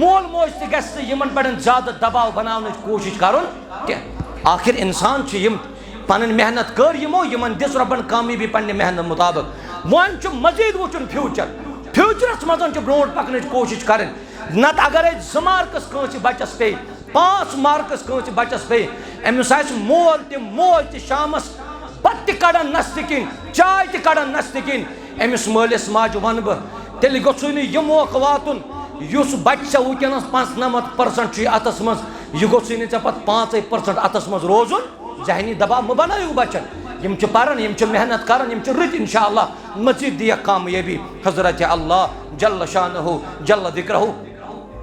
مول موج تہ گژھِ یمن پٮ۪ٹھ زیادٕ دباؤ بناونٕچ کوٗشِش کرُن کینٛہہ آخر انسان چھُ یِم پنٕنۍ محنت کٔر یمو یمن دِژ رۄبن کامیٲبی پننہِ محنت مطابق وۄنۍ چھُ مزیٖد وٕچھُن فیوٗچرس منٛز چھُ برونٛٹھ پکنٕچ کوٗشش کرٕنۍ نتہٕ اگرے 2 مارکس کٲنٛسہِ بچس پیٚیہِ 5 مارکس کٲنٛسہِ بچس پیٚیہِ أمِس آسہِ مول تہِ موج تہِ شامس بتہٕ تہِ کڑان نستہِ کِنۍ چاے تہِ کڑان نستہِ کِنۍ أمِس مٲلِس ماجہِ ونہٕ بہٕ تیٚلہِ گوٚژھُے نہٕ یہِ موقعہٕ واتُن یُس بچہِ ژےٚ وٕنکٮ۪نس 95% چھُے اتھس منٛز یہِ گوٚژھُے نہٕ ژےٚ پتہٕ 5% اتھس منٛز روزُن ذہنی دباو مہٕ بنٲیِو بچن یِم چھِ پران یِم چھِ محنت کران یِم چھِ رٕتۍ انشاءاللہ مزیٖد دِیَکھ کامیٲبی حضرت اللہ جل شانہ جل ذکرہ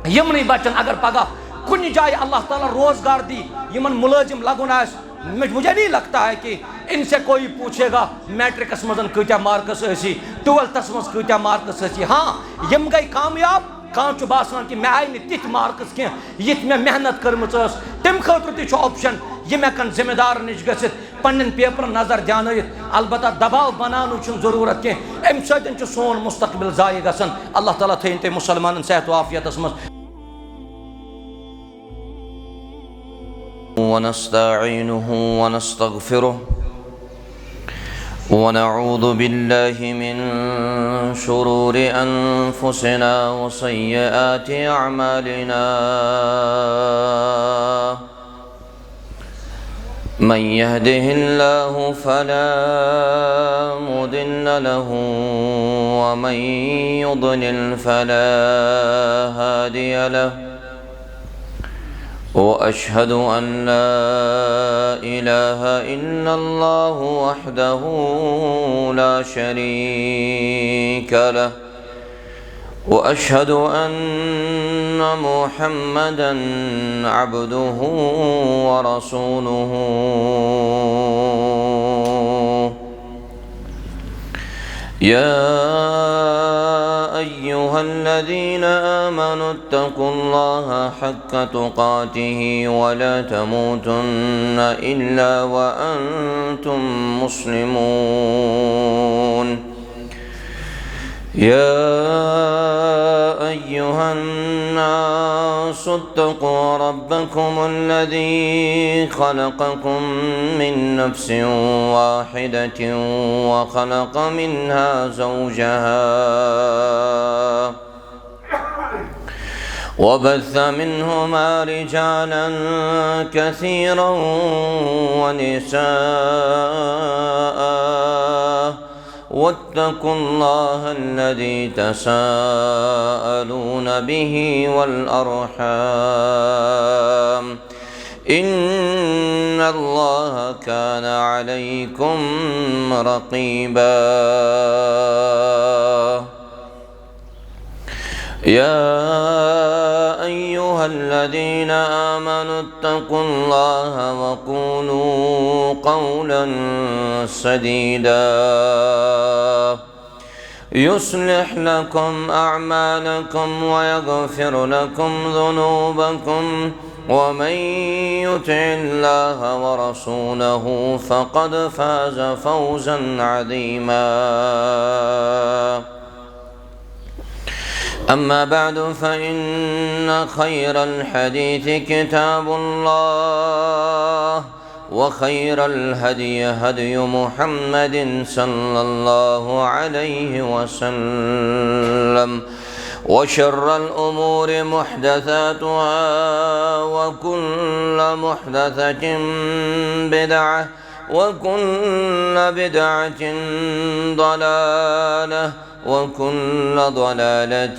یِمنٕے بچن اگر پگاہ کُنہِ جایہِ اللہ تعالیٰ روزگار دی یِمن مُلٲزِم لگُن آسہِ مجھے نہیں لگتا ہے کہ ان سے کوئی پوچھے گا میٹرکس مزن کۭتیاہ مارکس ٲسی 12تھس منٛز کۭتیاہ مارکس ٲسی ہاں یِم گٔے کامیاب کانٛہہ چھُ باسان کہ مےٚ آیہِ نہٕ تِتھۍ مارکس کینٛہہ یِتھ مےٚ محنت کٔرمٕژ ٲس تمہِ خٲطرٕ تہِ چھُ آپشن یِم ہٮ۪کن ذمہٕ دارن نِش گٔژھِتھ پننٮ۪ن پیپرن نظر دیانٲیِتھ البتہ دباو بناونٕچ چھُنہٕ ضروٗرت کینٛہہ امہِ سۭتۍ چھُ سون مستقبل ضایع گژھان اللہ تعالیٰ تھٲیِن تُہۍ مُسلمانن صحت و عافیتس منٛز ونستعينه ونستغفره ونعوذ بالله من شرور أنفسنا وسيئات أعمالنا من يهده الله فلا مضل له ومن يضلل فلا هادي له وأشهد أن لا إله إلا الله وحده لا شريك له وأشهد أن محمدًا عبده ورسوله يا أيها الذين آمنوا اتقوا الله حق تقاته ولا تموتن إلا وأنتم مسلمون يا أيها الناس اتقوا ربكم الذي خلقكم من نفس واحدة وخلق منها زوجها وبث منهما رجالا كثيرا ونساء واتقوا الله الذي تساءلون به والأرحام إن الله كان عليكم رقيبا يا أيها الذين آمنوا اتقوا الله وقولوا قولا سديدا يصلح لكم أعمالكم ويغفر لكم ذنوبكم ومن يطع الله ورسوله فقد فاز فوزا عظيما أما بعد فإن خير الحديث كتاب الله وخير الهدي هدي محمد صلى الله عليه وسلم وشر الأمور محدثاتها وكل محدثة بدعة وكل بدعة ضلالة وكل ضلالة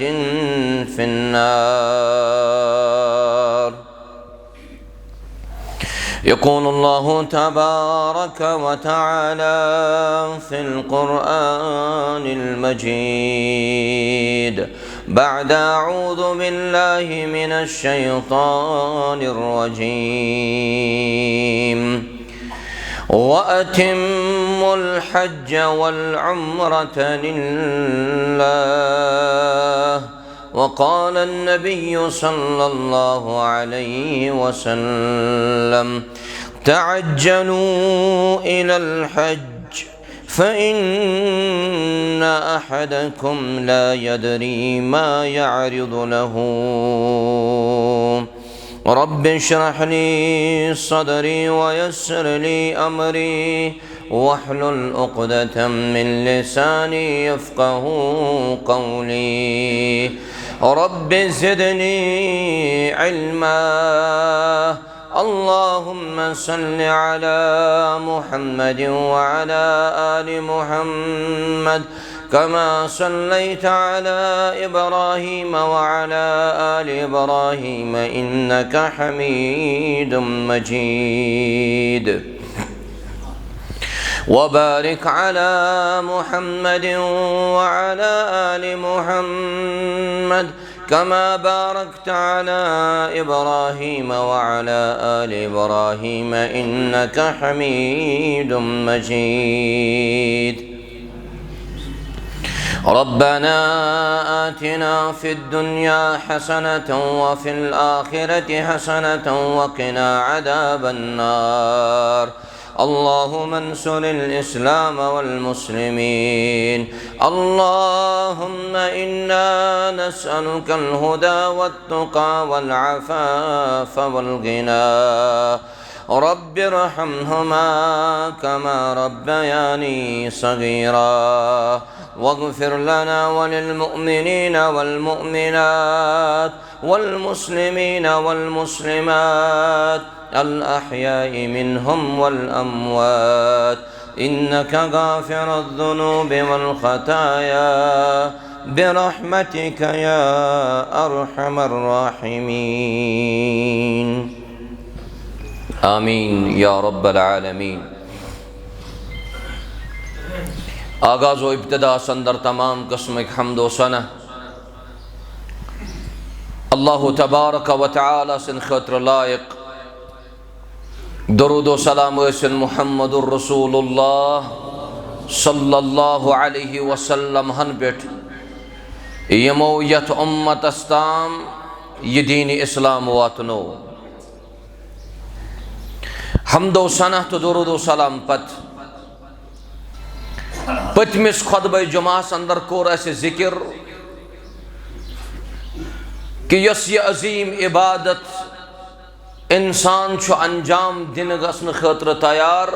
في النار يقول الله تبارك وتعالى في القرآن المجيد بعد أعوذ بالله من الشيطان الرجيم وأتموا الحج والعمرة لله وقال النبي صلى الله عليه وسلم تعجلوا إلى الحج فإن أحدكم لا يدري ما يعرض له رب اشرح لي صدري ويسر لي أمري واحلل عقدة من لساني يفقه قولي رب زدني علما اللهم صل على محمد وعلى آل محمد كما صليت على إبراهيم وعلى آل إبراهيم إنك حميد مجيد وبارك على محمد وعلى آل محمد كما باركت على إبراهيم وعلى آل إبراهيم إنك حميد مجيد ربنا آتنا في الدنيا حسنة وفي الآخرة حسنة وقنا عذاب النار اللهم انصر الإسلام والمسلمين اللهم إنا نسألك الهدى والتقى والعفاف والغنى رب ارحمهما كما ربياني صغيرا واغفر لنا وللمؤمنين والمؤمنات والمسلمين والمسلمات الأحياء منهم والأموات إنك غافر الذنوب والخطايا برحمتك يا أرحم الراحمين آمین یا رب العالمین۔ آغاز و ابتدا سندر تمام قسم حمد و ثنا اللہ تبارک و تعالی سن خاطر لائق درود و سلام ویسن محمد الرسول اللہ صلی اللہ علیہ وسلم ہن بیٹ یمو یت امت استام یہ دین اسلام واتنو حمد و ثنا تو درود و سلام پتمس خطبہ جمعہ اندر کور اسے ذکر کہ یس یہ عظیم عبادت انسان چھو انجام دن گسن خاطر تیار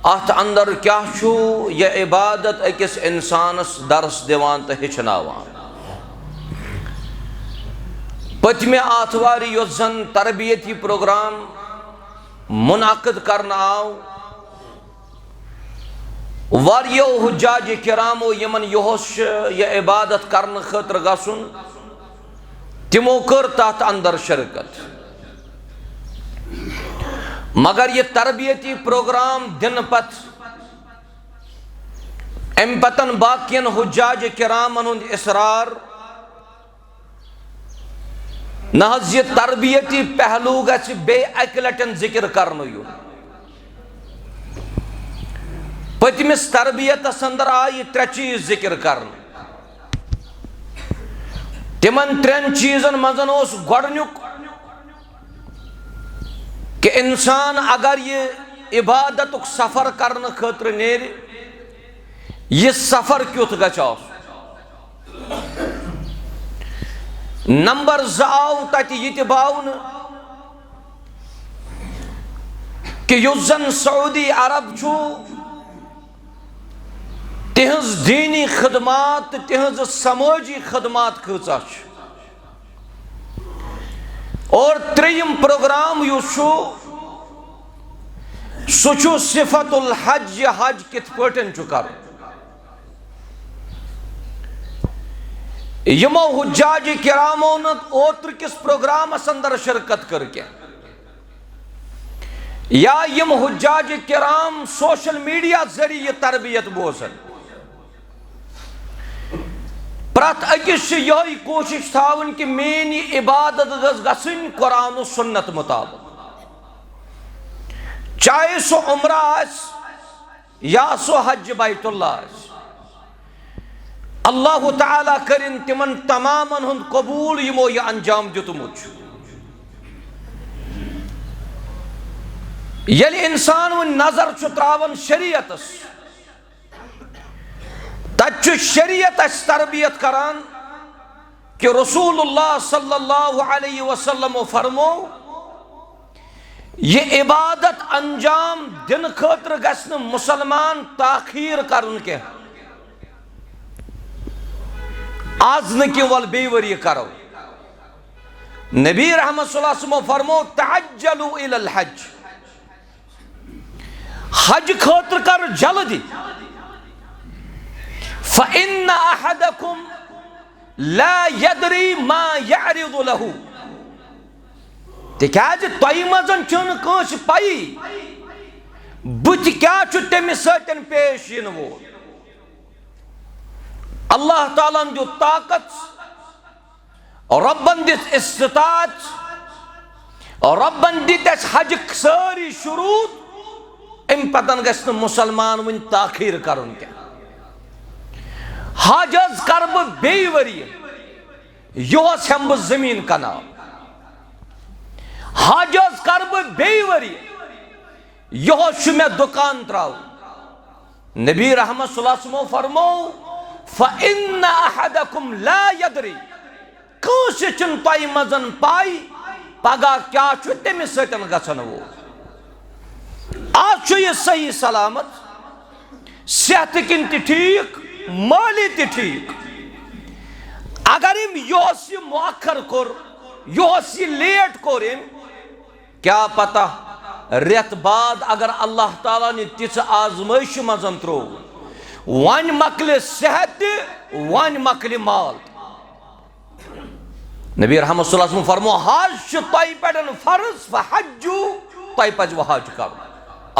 ات اندر کیا چھو یہ عبادت اکس انسانس درس دیوان تو ہچناوان پتمہ آتواری یس زن تربیتی پروگرام منعقد کرنا آو واریو حجاج کرامو یمن یہوش یہ عبادت کرن خاطر گسن تمو کر تحت اندر شرکت مگر یہ تربیتی پروگرام دن پت ام پتن باقین حجاج کرامن ہند اصرار نہز یہ تربیتی پہلو گچ بے اکلٹن ذکر کرنو یو پتمس تربیت اندر آئی ترے چیز ذکر کرن تمن ترین چیزن مزن اس گوڑنیک کہ انسان اگر یہ عبادت سفر کرن خاطر نیر یہ سفر کیوت گچھا نمبر زاو تاتی یہ باون کہ یزن سعودی عرب چھو تہنز دینی خدمات تہنز سماجی خدمات کھچا چھ اور تریم پروگرام یوشو سوچو صفت الحج حج کت پٹن چکر یمو حجاج کرامون اوتر کس پروگرام اندر شرکت کر کے یا یم حجاج کرام سوشل میڈیا ذریعے تربیت بوزن پرات اکس یہ کوشش تھاون کہ مینی عبادت گسن قرآن و سنت مطابق چاہے سو عمرہ آس یا سو حج بیت اللہ آس اللہ تعالیٰ کرن تمن تمامن ہند قبول یمو یہ انجام دیتمت یلی انسان و نظر چھ تراون شریعتس تچ شریعت اس تربیت کران کہ رسول اللہ صلی اللہ علیہ وسلم فرمو یہ عبادت انجام دن خاطر گژھِ نہٕ مسلمان تاخیر کرن کی آز نہ کہ ول بیٚیہِ ؤری کرو نبی رحمت صلی اللہ علیہ وسلم فرمو تعجلوا الى الحج حج خاطر کر جلدی فإن أحدكم لا يدري ما يعرض له تکیازِ تۄہہِ منٛز چھُنہٕ کٲنٛسہِ پَیی بُتھِ کیٛاہ چھُ تٔمِس سۭتۍ پیش یِنہٕ وول اللہ تعالیٰ ہن دیُت طاقت رۄبن دِژ استطاعت رۄبن دِتۍ اَسہِ حجٕکۍ سٲری شروٗط اَمہِ پتن گژھِ نہٕ مُسلمان وٕنۍ تاخیر کرُن کینٛہہ حج حظ کر بہٕ بیٚیہِ ؤرۍ یِہُس ہٮ۪مہٕ بہٕ زٔمیٖن کنال حج حظ کر بہٕ بیٚیہِ ؤرۍ یِہُس چھُ مےٚ دُکان تراوُن نبی رحمت صلی اللہ علیہ وسلم فرمو فإن أحدكم لا يدري کٲنٛسہِ چھُنہٕ تۄہہِ منٛز پاے پگاہ کیٛاہ چھُ تٔمِس سۭتۍ گژھن وول آج چھُ یہِ صحیح سلامت صحتہٕ کِنۍ تہِ ٹھیٖک مٲلی تہِ ٹھیٖک اگر أمۍ یِہُس یہِ مؤخر کوٚر یِہُس یہِ لیٹ کوٚر أمۍ کیٛاہ پتہ رٮ۪تھ بعد اگر اللہ تعالیٰ ہن یہِ تِژھٕ آزمٲیشہِ منٛز ترٛوو وۄنۍ مۄکلہِ صحت تہِ وۄنۍ مۄکلہِ مال نبی رحمت صلی اللہ علیہ وسلم فرمو حج چھُ تۄہہِ پٮ۪ٹھ فرض فحجو تۄہہِ پزوٕ حج کرُن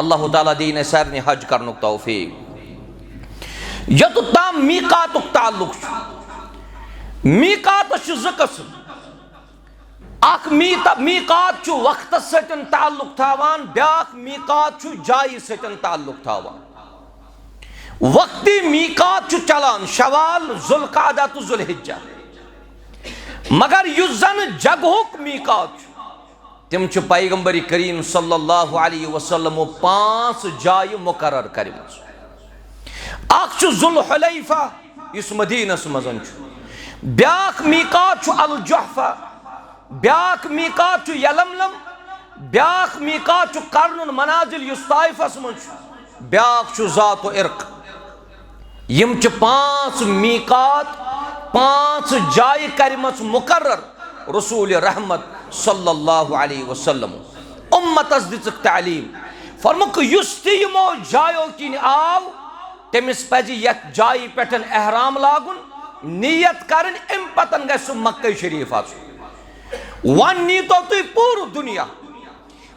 اللہ تعالیٰ دِیِن اَسہِ سارنٕے حج کرنُک توفیٖق یوٚتُتھ تام میٖقاتُک تعلق چھُ میٖقاتس چھِ زٕ قٕسم اکھ میٖقات چھُ وقتس سۭتۍ تعلق تھاوان بیٛاکھ میٖقات چھُ جایہِ سۭتۍ تعلق تھاوان وقتی میٖقات چھُ چلان شوال ذوالقعدہ تہٕ ذوالحجہ مگر یُس زن جگہُک میٖقات چھُ تِم چھِ پیغمبر کریم صلی اللہ علیہ وسلم 5 جایہِ مقرر کٔرمٕژ اکھ چھُ ذوالحلیفہ یُس مدیٖنس منٛز چھُ بیٛاکھ میٖقات چھُ الجحفہ بیٛاکھ میٖقات چھُ یلملم بیٛاکھ میٖقات چھُ قرن المنازل یُس طائفس منٛز چھُ بیٛاکھ چھُ ذات عرق یِم چھِ 5 میٖقات 5 جایہِ کَرِمَژ مُقرر رسول رحمت صلی اللہ علیہ وسلم اُمتس دِژٕکھ تعلیٖم فرموکھ یُس تہِ یِمو جایو کِنۍ آو تٔمِس پزِ یتھ جایہِ پٮ۪ٹھ احرام لاگُن نیت کرٕنۍ اَمہِ پتن گژھِ سُہ مکہ شریٖف اژُن وۄنۍ نیٖتو تُہۍ پوٗرٕ دُنیا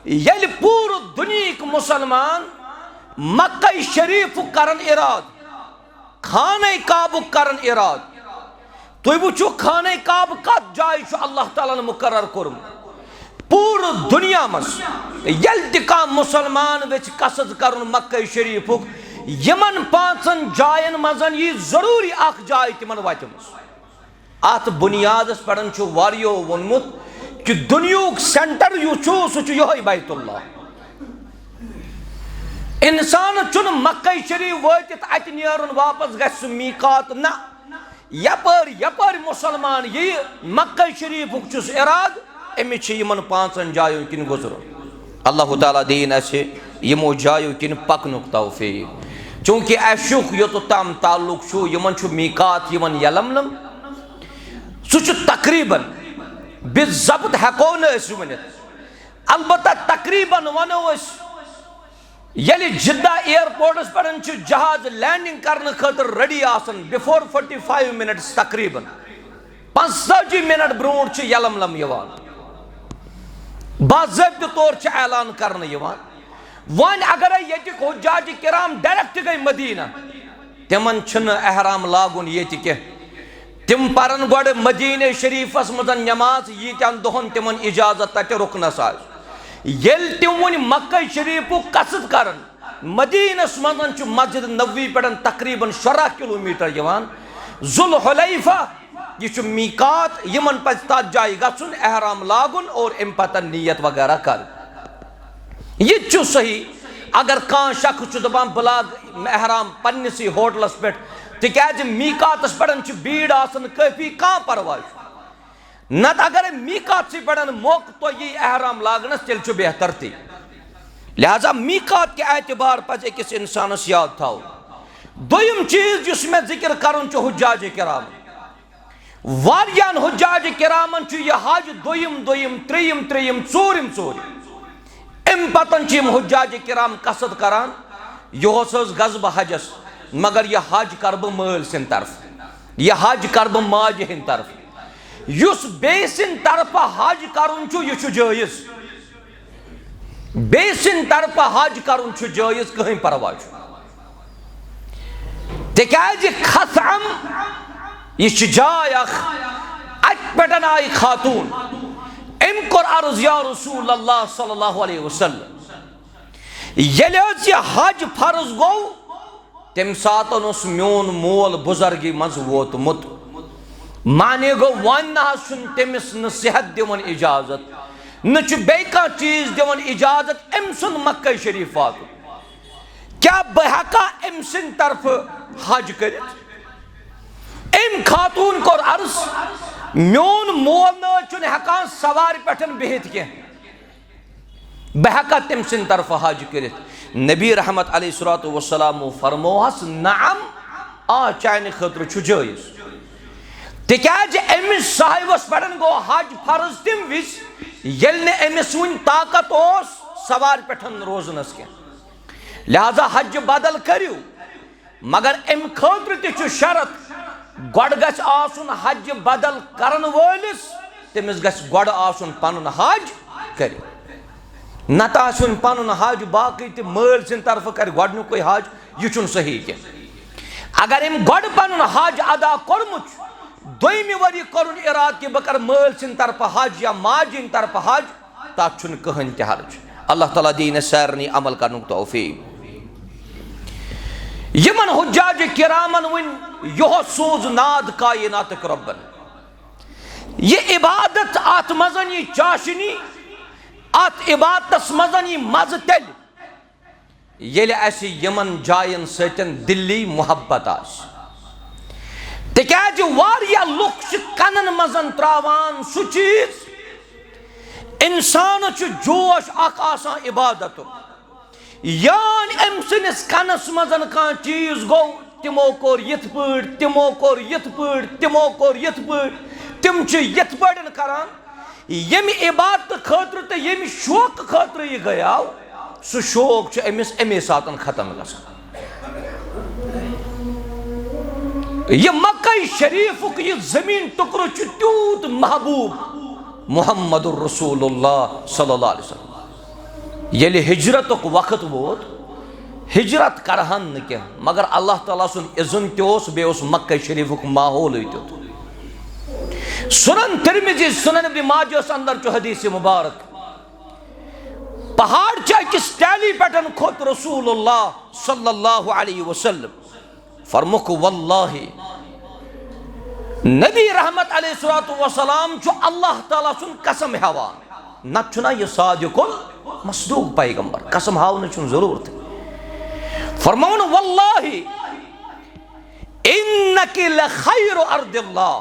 ییٚلہِ پوٗرٕ دُنیہٕکۍ مُسلمان مکہ شریٖفُک کرن اِرادٕ خانہ کعبُک کرن اِرادٕ تُہۍ وٕچھِو خانہ کعبہ کتھ جایہِ چھُ اللہ تعالیٰ ہن مقرر کوٚرمُت پوٗرٕ دُنیا منٛز ییٚلہِ تہِ کانٛہہ مُسلمان ویژھِ قصد کرُن مکہ شریٖفُک یِمن 5 جاین منٛز یی ضروٗری اکھ جاے تِمن وتمٕژ اتھ بُنیادس پٮ۪ٹھ چھُ واریاہو ووٚنمُت کہ دُنیہُک سینٹر یُس چھُ سُہ چھُ یِہوے بیت اللہ انسان چھُنہٕ مکہ شریٖف وٲتِتھ اتہِ نیرُن واپس گژھِ سُہ میٖقات نہ یپٲرۍ مسلمان یی مکہ شریٖفُک چھُس اِرادٕ أمِس چھِ یِمن 5 جایو کِنۍ گُزرُن اللہ تعالیٰ دِیِن اَسہِ یِمو جایو کِنۍ پکنُک توفیٖق چوٗنکہِ اَسہِ چھُکھ یوٚتُتھ تام تعلق چھُ یِمن چھُ میٖقات یِوان یلملم سُہ چھُ تقریٖباً بالضبط ہٮ۪کو نہٕ أسۍ ؤنِتھ البتہ تقریٖباً ونو أسۍ ییٚلہِ جدہ ایئرپورٹس پٮ۪ٹھ چھُ جہاز لینڈنگ کرنہٕ خٲطرٕ ریڈی آسان بِفور 45 منٹس تقریٖباً 45 منٹ برونٛٹھ چھُ یلملم یِوان باضٲبطہٕ طور چھُ اعلان کرنہٕ یِوان وۄنۍ اگرے ییٚتِکۍ حُجاجہِ کرام ڈایریکٹ گٔے مدیٖنہ تِمن چھُنہٕ احرام لاگُن ییٚتہِ کینٛہہ تِم پرن گۄڈٕ مدیٖنہ شریٖفس منٛز نٮ۪ماز ییٖتیٚن دۄہن تِمن اِجازت تتہِ رُکنس آسہِ ییٚلہِ تِم وۄنۍ مکہ شریٖفُک قصد کرن مدیٖنس منٛز چھُ مسجد نبوی پٮ۪ٹھ تقریٖباً 16 کِلوٗمیٖٹر یِوان ذوالحلیفہ یہ چھُ میٖقات یِمن پزِ تتھ جایہِ گژھُن احرام لاگُن اور اَمہِ پتہٕ نیت وغیرہ کرٕنۍ یہِ تہِ چھُ صحیح اگر کان شخص دپان بلاگ احرام پنسی ہوٹلس پہ تکیاز میقاتس پہ بھیڑ آسن کافی کان پرواہ نت اگر میقات پہ موقع تو یہ احرام لاگنس تیل بہتر تی لہذا میقات کے اعتبار پہ اکس انسانس یاد تھاو دویم چیز جس میں ذکر کرن حجاج کرام واریان حجاج کرامن یہ حج دویم تریم ژورم ام پتن حجاج کرام قصد کران یہ غزب حجس مگر یہ حج کر بہ مل سن طرف یہ حج کر بہ ماج ہند طرف اس بی سن طرف حج کرن یہ جائز بی سن طرف حج کرن جائز کہیں پرواہ تکیاز خثعم یہ جائے ات پہ آئی خاتون ام کور عرض یا رسول اللہ صلی اللہ علیہ وسلم یل یہ حج فرض گو تم ساتن اس میون مول بزرگی مز ووتمت مانے گو ون تمس ن صحت دون اجازت نچ بیکا چیز دون اجازت ام سن مکہ شریف وات کیا بہکا ام سن طرف حج کرت ام خاتون کور عرض میون مول نچن ہکان سوار پٹھن بہت کی بہکا تم سن طرف حج کرت نبی رحمت علیہ الصلوۃ والسلام فرموہس نعم آ چانہ خطر چھ جائز تکیاز امس صاحبس پڑھن گو حج فرض تم وز یل نے امس ون طاقت اس سوار پٹھن روزنس کی لہذا حج بدل کریو مگر ام خطر تہ شرط گوڑ گژھ آسن حج بدل کرن وٲلس تمس گژھ گوڑ آسن پنن حج کر نت آسن پنن حج باقی تہ مٲلۍ سٕنٛدِ طرفہٕ کر گۄڈنیُکُے حج یہ چھُنہٕ صحیح کینٛہہ اگر أمۍ گۄڈٕ پنن حج ادا کوٚرمُت چھُ دویمہِ ؤری کوٚرُن اِرادٕ کہِ بہٕ کرٕ مٲلۍ سٕنٛدِ طرفہٕ حج یا ماجہِ ہٕنٛدِ طرفہٕ حج تتھ چھُنہٕ کٕہٕنۍ تہِ حرج اللہ تعالیٰ دِیہِ نہٕ سارنٕے عمل کرنُک توفیق یمن حجاج کرامن ون یہ سوز ناد کائنات ربن یہ عبادت ات مزن یہ چاشنی ات عبادتس مزن یہ مز تل یل اس یمن جائن ستن دلی محبت آس تکیاز واریاہ لوک چھ کنن مزن تراوان سو چیز انسان چھ جوش اخ آسان عبادت یان ام سنس کنس مزن کان چیز گو تمو کور یت پٲٹھۍ تمو کور یت پٲٹھۍ تمو کور یت پٲٹھۍ تم چھ یت پٲٹھۍ کران یم عبادت خاطر تہ یم شوق خاطر یہ گیاو سو شوق چھ امس امی ساتن ختم گژھان یہ مکہ شریف یہ زمین ٹکرو چھ تیوت محبوب محمد الرسول اللہ صلی اللہ علیہ وسلم یل ہجرت وقت ووت ہجرت کرہن نہ کی مگر اللہ تعالیٰ سن اذن تس بیس مکہ شریف ماحول تیت سنن ترمذی سنن ابن ماجہ اندر چھ حدیث مبارک پہاڑ چھ اکس ٹیلی پٹن کھوت رسول اللہ صلی اللہ علیہ وسلم فرموک واللہ نبی رحمت علیہ الصلوۃ والسلام چھ اللہ تعالیٰ سن قسم ہیوان نت چھنا یہ صادق مصدوق پیغمبر قسم ہاؤن چھن ضرورت فرمون واللہ انک لخیر ارض اللہ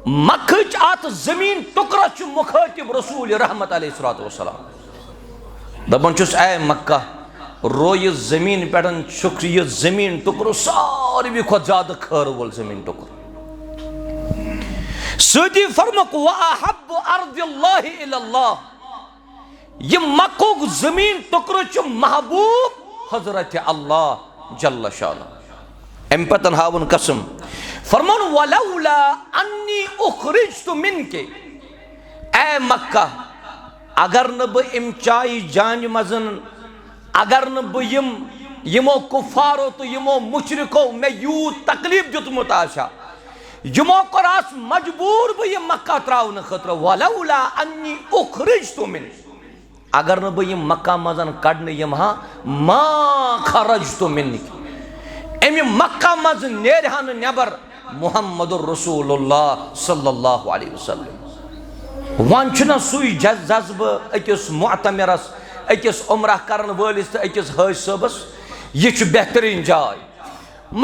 مکھچ آت زمین ٹکرا چھ مخاطب رسول رحمت علیہ الصلوۃ والسلام دپن چھس اے مکہ رو یہ زمین پٹن چھک یہ زمین ٹکرو ساروی کھوت زیادہ خیر وول زمین ٹکر سدی فرمک واحب ارض اللہ الی اللہ یہ مکوک زمین ٹکر چھ محبوب حضرت اللہ جل شانہ ام پتن ہاون قسم فرمان ولولا انی اخرجت منک اے مکہ اگر نہ بہ ام چائی جان مزن اگر نہ بہ یمو کفارو تو یمو مشرکو میں یوت تکلیف دیتمت آشا یمو کراس مجبور بہ یہ مکہ تراؤن خطر ولولا انی اخرجت منک اگر نہ بہ مکہ مزن کڑنے یمہا ما خرجت منک امی مکہ مز نیرہن نبر محمد الرسول اللہ صلی اللہ علیہ وسلم وان چھنا سوئی جذب اکس معتمرس اکس عمرہ کرن وٲلِس تہٕ أکِس حٲج صٲبس یہِ چھُ بہتریٖن جاے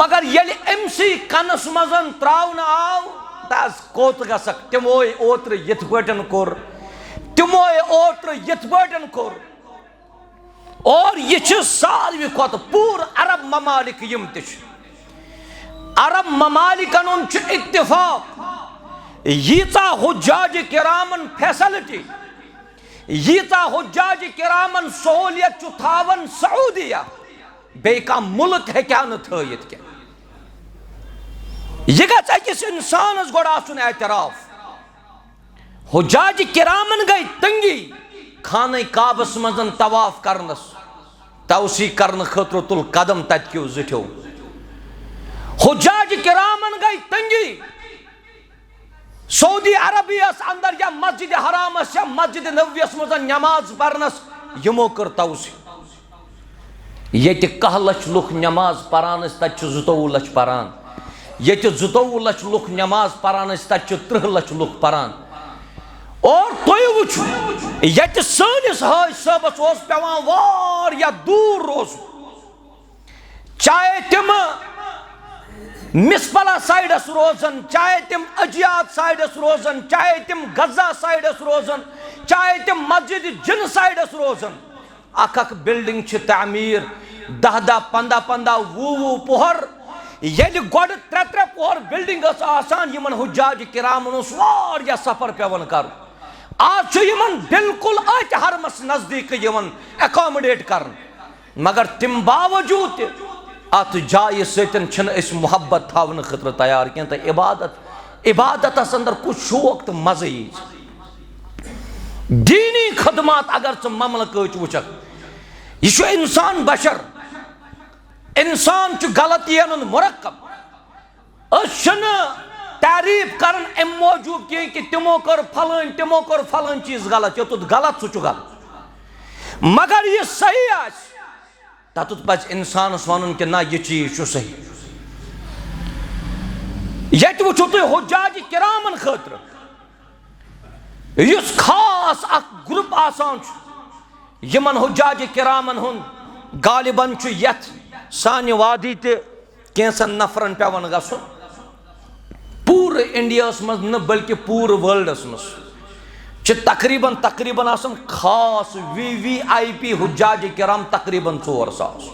مگر ییٚلہِ أمسٕے کنس منٛز ترٛاونہٕ آو دس کوٚت گژھکھ تِموے اوترٕ یِتھ پٲٹھۍ کوٚر تِموے اوترٕ یِتھ پٲٹھۍ کوٚر اور یہِ چھِ ساروی کھۄتہٕ پوٗرٕ عرب ممالک یِم تہِ چھِ عرب ممالکن ہُنٛد چھُ اتفاق ییٖژاہ حجاج کرامن فیسلٹی ییٖژاہ حجاج کرامن سہولیت چھُ تھاوان سعودیہ بیٚیہِ کانٛہہ مُلک ہیٚکہِ ہا نہٕ تھٲیِتھ کینٛہہ یہِ گژھِ أکِس اِنسانس گۄڈٕ آسُن اعتراف حجاج کرامن گٔے تنگی خانہ کعبس منٛز طواف کرنس توسیع کرنہٕ خٲطرٕ تُل قدم تتہِ کیو زٕٹھیو حجاج کرامن گٔے تنگی سعودی عربیس اندر یا مسجد حرامس یا مسجد نبویس منٛز نماز پرنس یِمو کٔر توسیع ییٚتہِ 1 لچھ لُکھ نماز پران ٲسۍ تتہِ چھِ 22 لچھ پران ییٚتہِ 22 لچھ لُکھ نماز پران ٲسۍ تتہِ چھِ 30 لچھ لُکھ پران اور تُہۍ وٕچھِو ییٚتہِ سٲنِس حٲج صٲبس اوس پیٚوان واریاہ دوٗر روزُن چاہے تِم مسپلا سایڈس روزن چاہے تِم اجیات سایڈس روزن چاہے تِم غزہ سایڈس روزن چاہے تِم مسجد جن سایڈس روزن اکھ اکھ بلڈنگ چھِ تعمیٖر 10 15 20 پۄہر ییٚلہِ گۄڈٕ 3 پۄہر بلڈنگ ٲس آسان یِمن حجاج کرامن اوس واریاہ سفر پیٚوان کرُن آز چھُ یِمن بالکل أتھۍ حرمس نزدیٖکٕے یِوان ایکامڈیٹ کرنہٕ مگر تمہِ باوجوٗد تہِ اتھ جایہِ سۭتۍ چھِنہٕ أسۍ محبت تھاونہٕ خٲطرٕ تیار کینٛہہ تہٕ عبادتس اندر کُس شوق تہٕ مزٕ یی دیٖنی خدمات اگر ژٕ مملکٕچ وٕچھکھ یہِ چھُ انسان بشر انسان چھُ غلطین ہُنٛد مرکب أسۍ چھِنہٕ تعریٖف کران امہِ موٗجوٗب کینٛہہ کہِ تِمو کوٚر فلٲنۍ چیٖز غلط یوٚتُتھ غلط سُہ چھُ غلط مگر یہِ صحیح آسہِ تتُتھ پزِ انسانس ونُن کہِ نہ یہِ چیٖز چھُ صحیح ییٚتہِ وٕچھِو تُہۍ حجاج کرامن خٲطرٕ یُس خاص اکھ گروپ آسان چھُ یِمن حجاج کرامن ہُنٛد غالباً چھُ یتھ سانہِ وادی تہِ کینٛژن نفرن پیٚوان گژھُن پوٗرٕ انڈیاہس منٛز نہٕ بلکہِ پوٗرٕ وٲلڈس منٛز چھِ تقریٖباً آسان خاص VVIP حجاج کرام تقریٖباً 4,000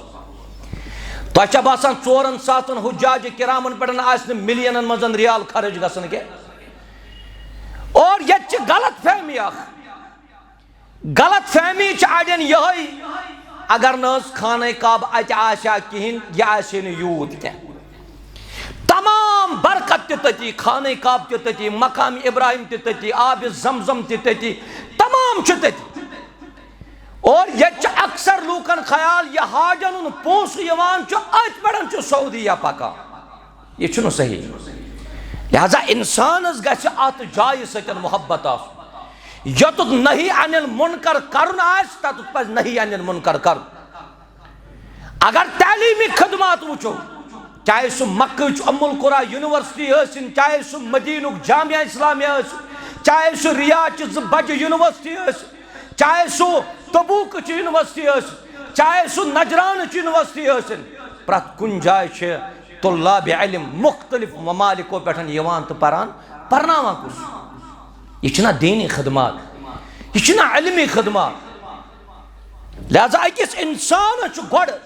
تۄہہِ چھا باسان 4,000 حجاج کرامن پٮ۪ٹھ آسہِ نہٕ ملینن منٛز ریال خرٕچ گژھان کینٛہہ اور ییٚتہِ چھِ غلط فہمی اکھ غلط فہمی چھِ اڑٮ۪ن یِہوٚے اگر نہٕ حظ خانہ کعبہ اتہِ آسہِ ہا کِہیٖنۍ یہِ آسہِ ہے نہٕ یوٗت کینٛہہ تمام برکت تہِ تٔتی خانہ کعبہ تہِ تٔتی مقام ابراہیم تہِ تٔتی آبِ زمزم تہِ تٔتی تمام چھُ تٔتی اور ییٚتہِ چھُ اکثر لوٗکن خیال یہِ حاجن ہُنٛد پونٛسہٕ یِوان چھُ أتھۍ پٮ۪ٹھ چھُ سعودیہ پکان یہِ چھُنہٕ صحیح لہذا انسانس گژھِ اتھ جایہِ سۭتۍ محبت آسُن یوٚتُتھ نہی انل منکر کرُن آسہِ تتُتھ پزِ نہی انل منکر کرُن اگر تعلیٖمی خدمات وٕچھو چاہے سُہ مکہٕچ ام القرا یونیورسٹی ٲسِن چاہے سُہ مدیٖنُک جامعہ اسلامیہ ٲسِن چاہے سُہ ریاضچہِ 2 بجہِ یونیورسٹی ٲسِن چاہے سُہ تبوٗکٕچ یونیورسٹی ٲسِن چاہے سُہ نجرانٕچ یونیورسٹی ٲسِن پرٛٮ۪تھ کُنہِ جایہِ چھِ طلاب علم مختلف ممالکو پٮ۪ٹھ یِوان تہٕ پرناوان کُس یہِ چھِنہ دیٖنی خدمات یہِ چھِنہ علمی خدمات لہذا أکِس اِنسانس چھُ گۄڈٕ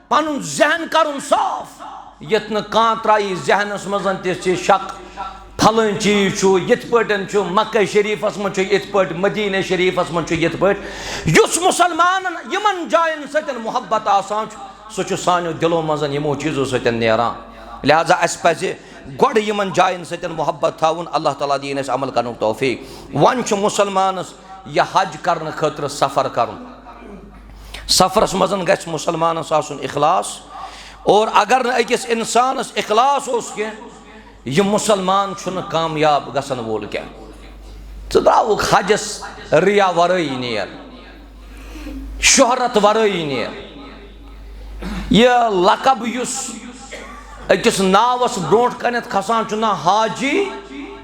پنُن ذہن کرُن صاف یتھ نہٕ کانٛہہ ترٛایی ذہنس منٛز تہِ شک پھلٲنۍ چیٖز چھُ یِتھ پٲٹھۍ چھُ مکہ شریٖفس منٛز چھُ یِتھ پٲٹھۍ مدیٖنہ شریٖفس منٛز چھُ یِتھ پٲٹھۍ یُس مُسلمانن یِمن جاین سۭتۍ محبت آسان چھُ سُہ چھُ سانیو دِلو منٛز یِمو چیٖزو سۭتۍ نیران لہذا اسہِ پزِ گۄڈٕ یِمن جاین سۭتۍ محبت تھاوُن اللہ تعالیٰ دِیِن اسہِ عمل کرنُک توفیٖق وۄنۍ چھُ مُسلمانس یہِ حج کرنہٕ خٲطرٕ سفر کرُن سفرس منٛز گژھِ مُسلمانس آسُن اخلاص اور اگر نہٕ أکِس انسانس اخلاص اوس کینٛہہ یہِ مُسلمان چھُنہٕ کامیاب گژھن وول کینٛہہ ژٕ درٛاوُکھ حجس ریا ورٲیی نیر شہرت ورٲیی نیر یہِ لقب یُس أکِس ناوس برونٛٹھ کنٮ۪تھ کھسان چھُ نہ حاجی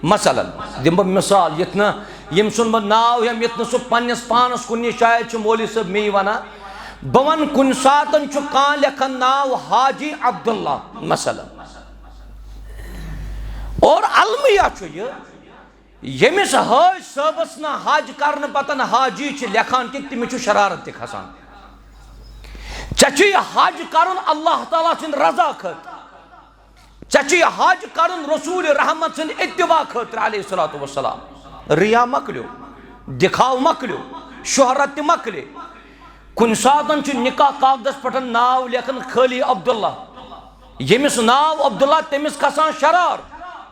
مثلاً دِمہٕ بہٕ مثال یتھ نہٕ یم سن بہ ناو یم یت سہ پنس پانس کن شاید مولوی صاحب می ونان بہ ون کن ساتن کان لکھان ناو حاجی عبداللہ مثلا اور المیہ یہ یمس حاج صاحبس نا حج کرنے پتن حاجی لکھان کہ تمس شرارت تہ کھسان ژے حج کرن اللہ تعالیٰ سند رضا خاطر ژے حج کرن رسول رحمت سند اتباع خاطر علیہ الصلوۃ والسلام ریا مکلیو دکھاو مکلیو شہرت مکلے کن ساتن نکاح کاغذس پہ ناو لکھن خالی عبداللہ یمس ناو عبداللہ تمس کھسان شرار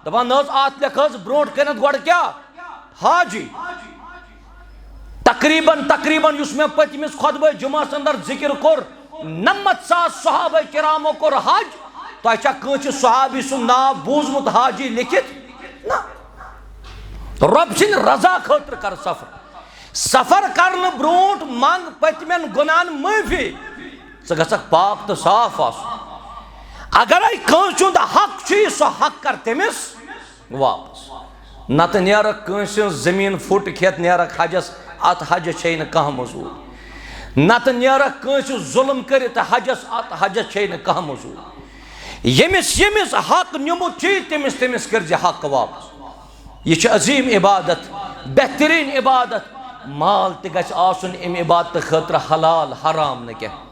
دپان نہ آت لکھ برونٹ کنت گوڑ کیا حاجی تقریباً اس میں پتمس خطبہ جمعہ اندر ذکر کور 90,000 صحابہ کرامو کور حج تہ چھا کانچہ صحابی سن ناو بوزمت حاجی لکھت نا رب سن رضا خاطر کر سفر کرن برونٹ منگ پتمن گناہن معافی ژٕ گژھکھ پاک تو صاف آسن اگر کانس ہند حق چھ سہ حق کر تمس واپس نت نیرک کانس زمین پھٹ کھیت نیرک حجس ات حجس چھ کانٛہہ مزور نت نیرک کانس ظلم کرت حجس ات حجس چھ کانٛہہ مزور یمس حق نمت چھ تمس کر حق واپس یہ عظیم عبادت بہترین عبادت مال تہ گژھِ آسن ام عبادت خاطر حلال حرام نہ کینٛہہ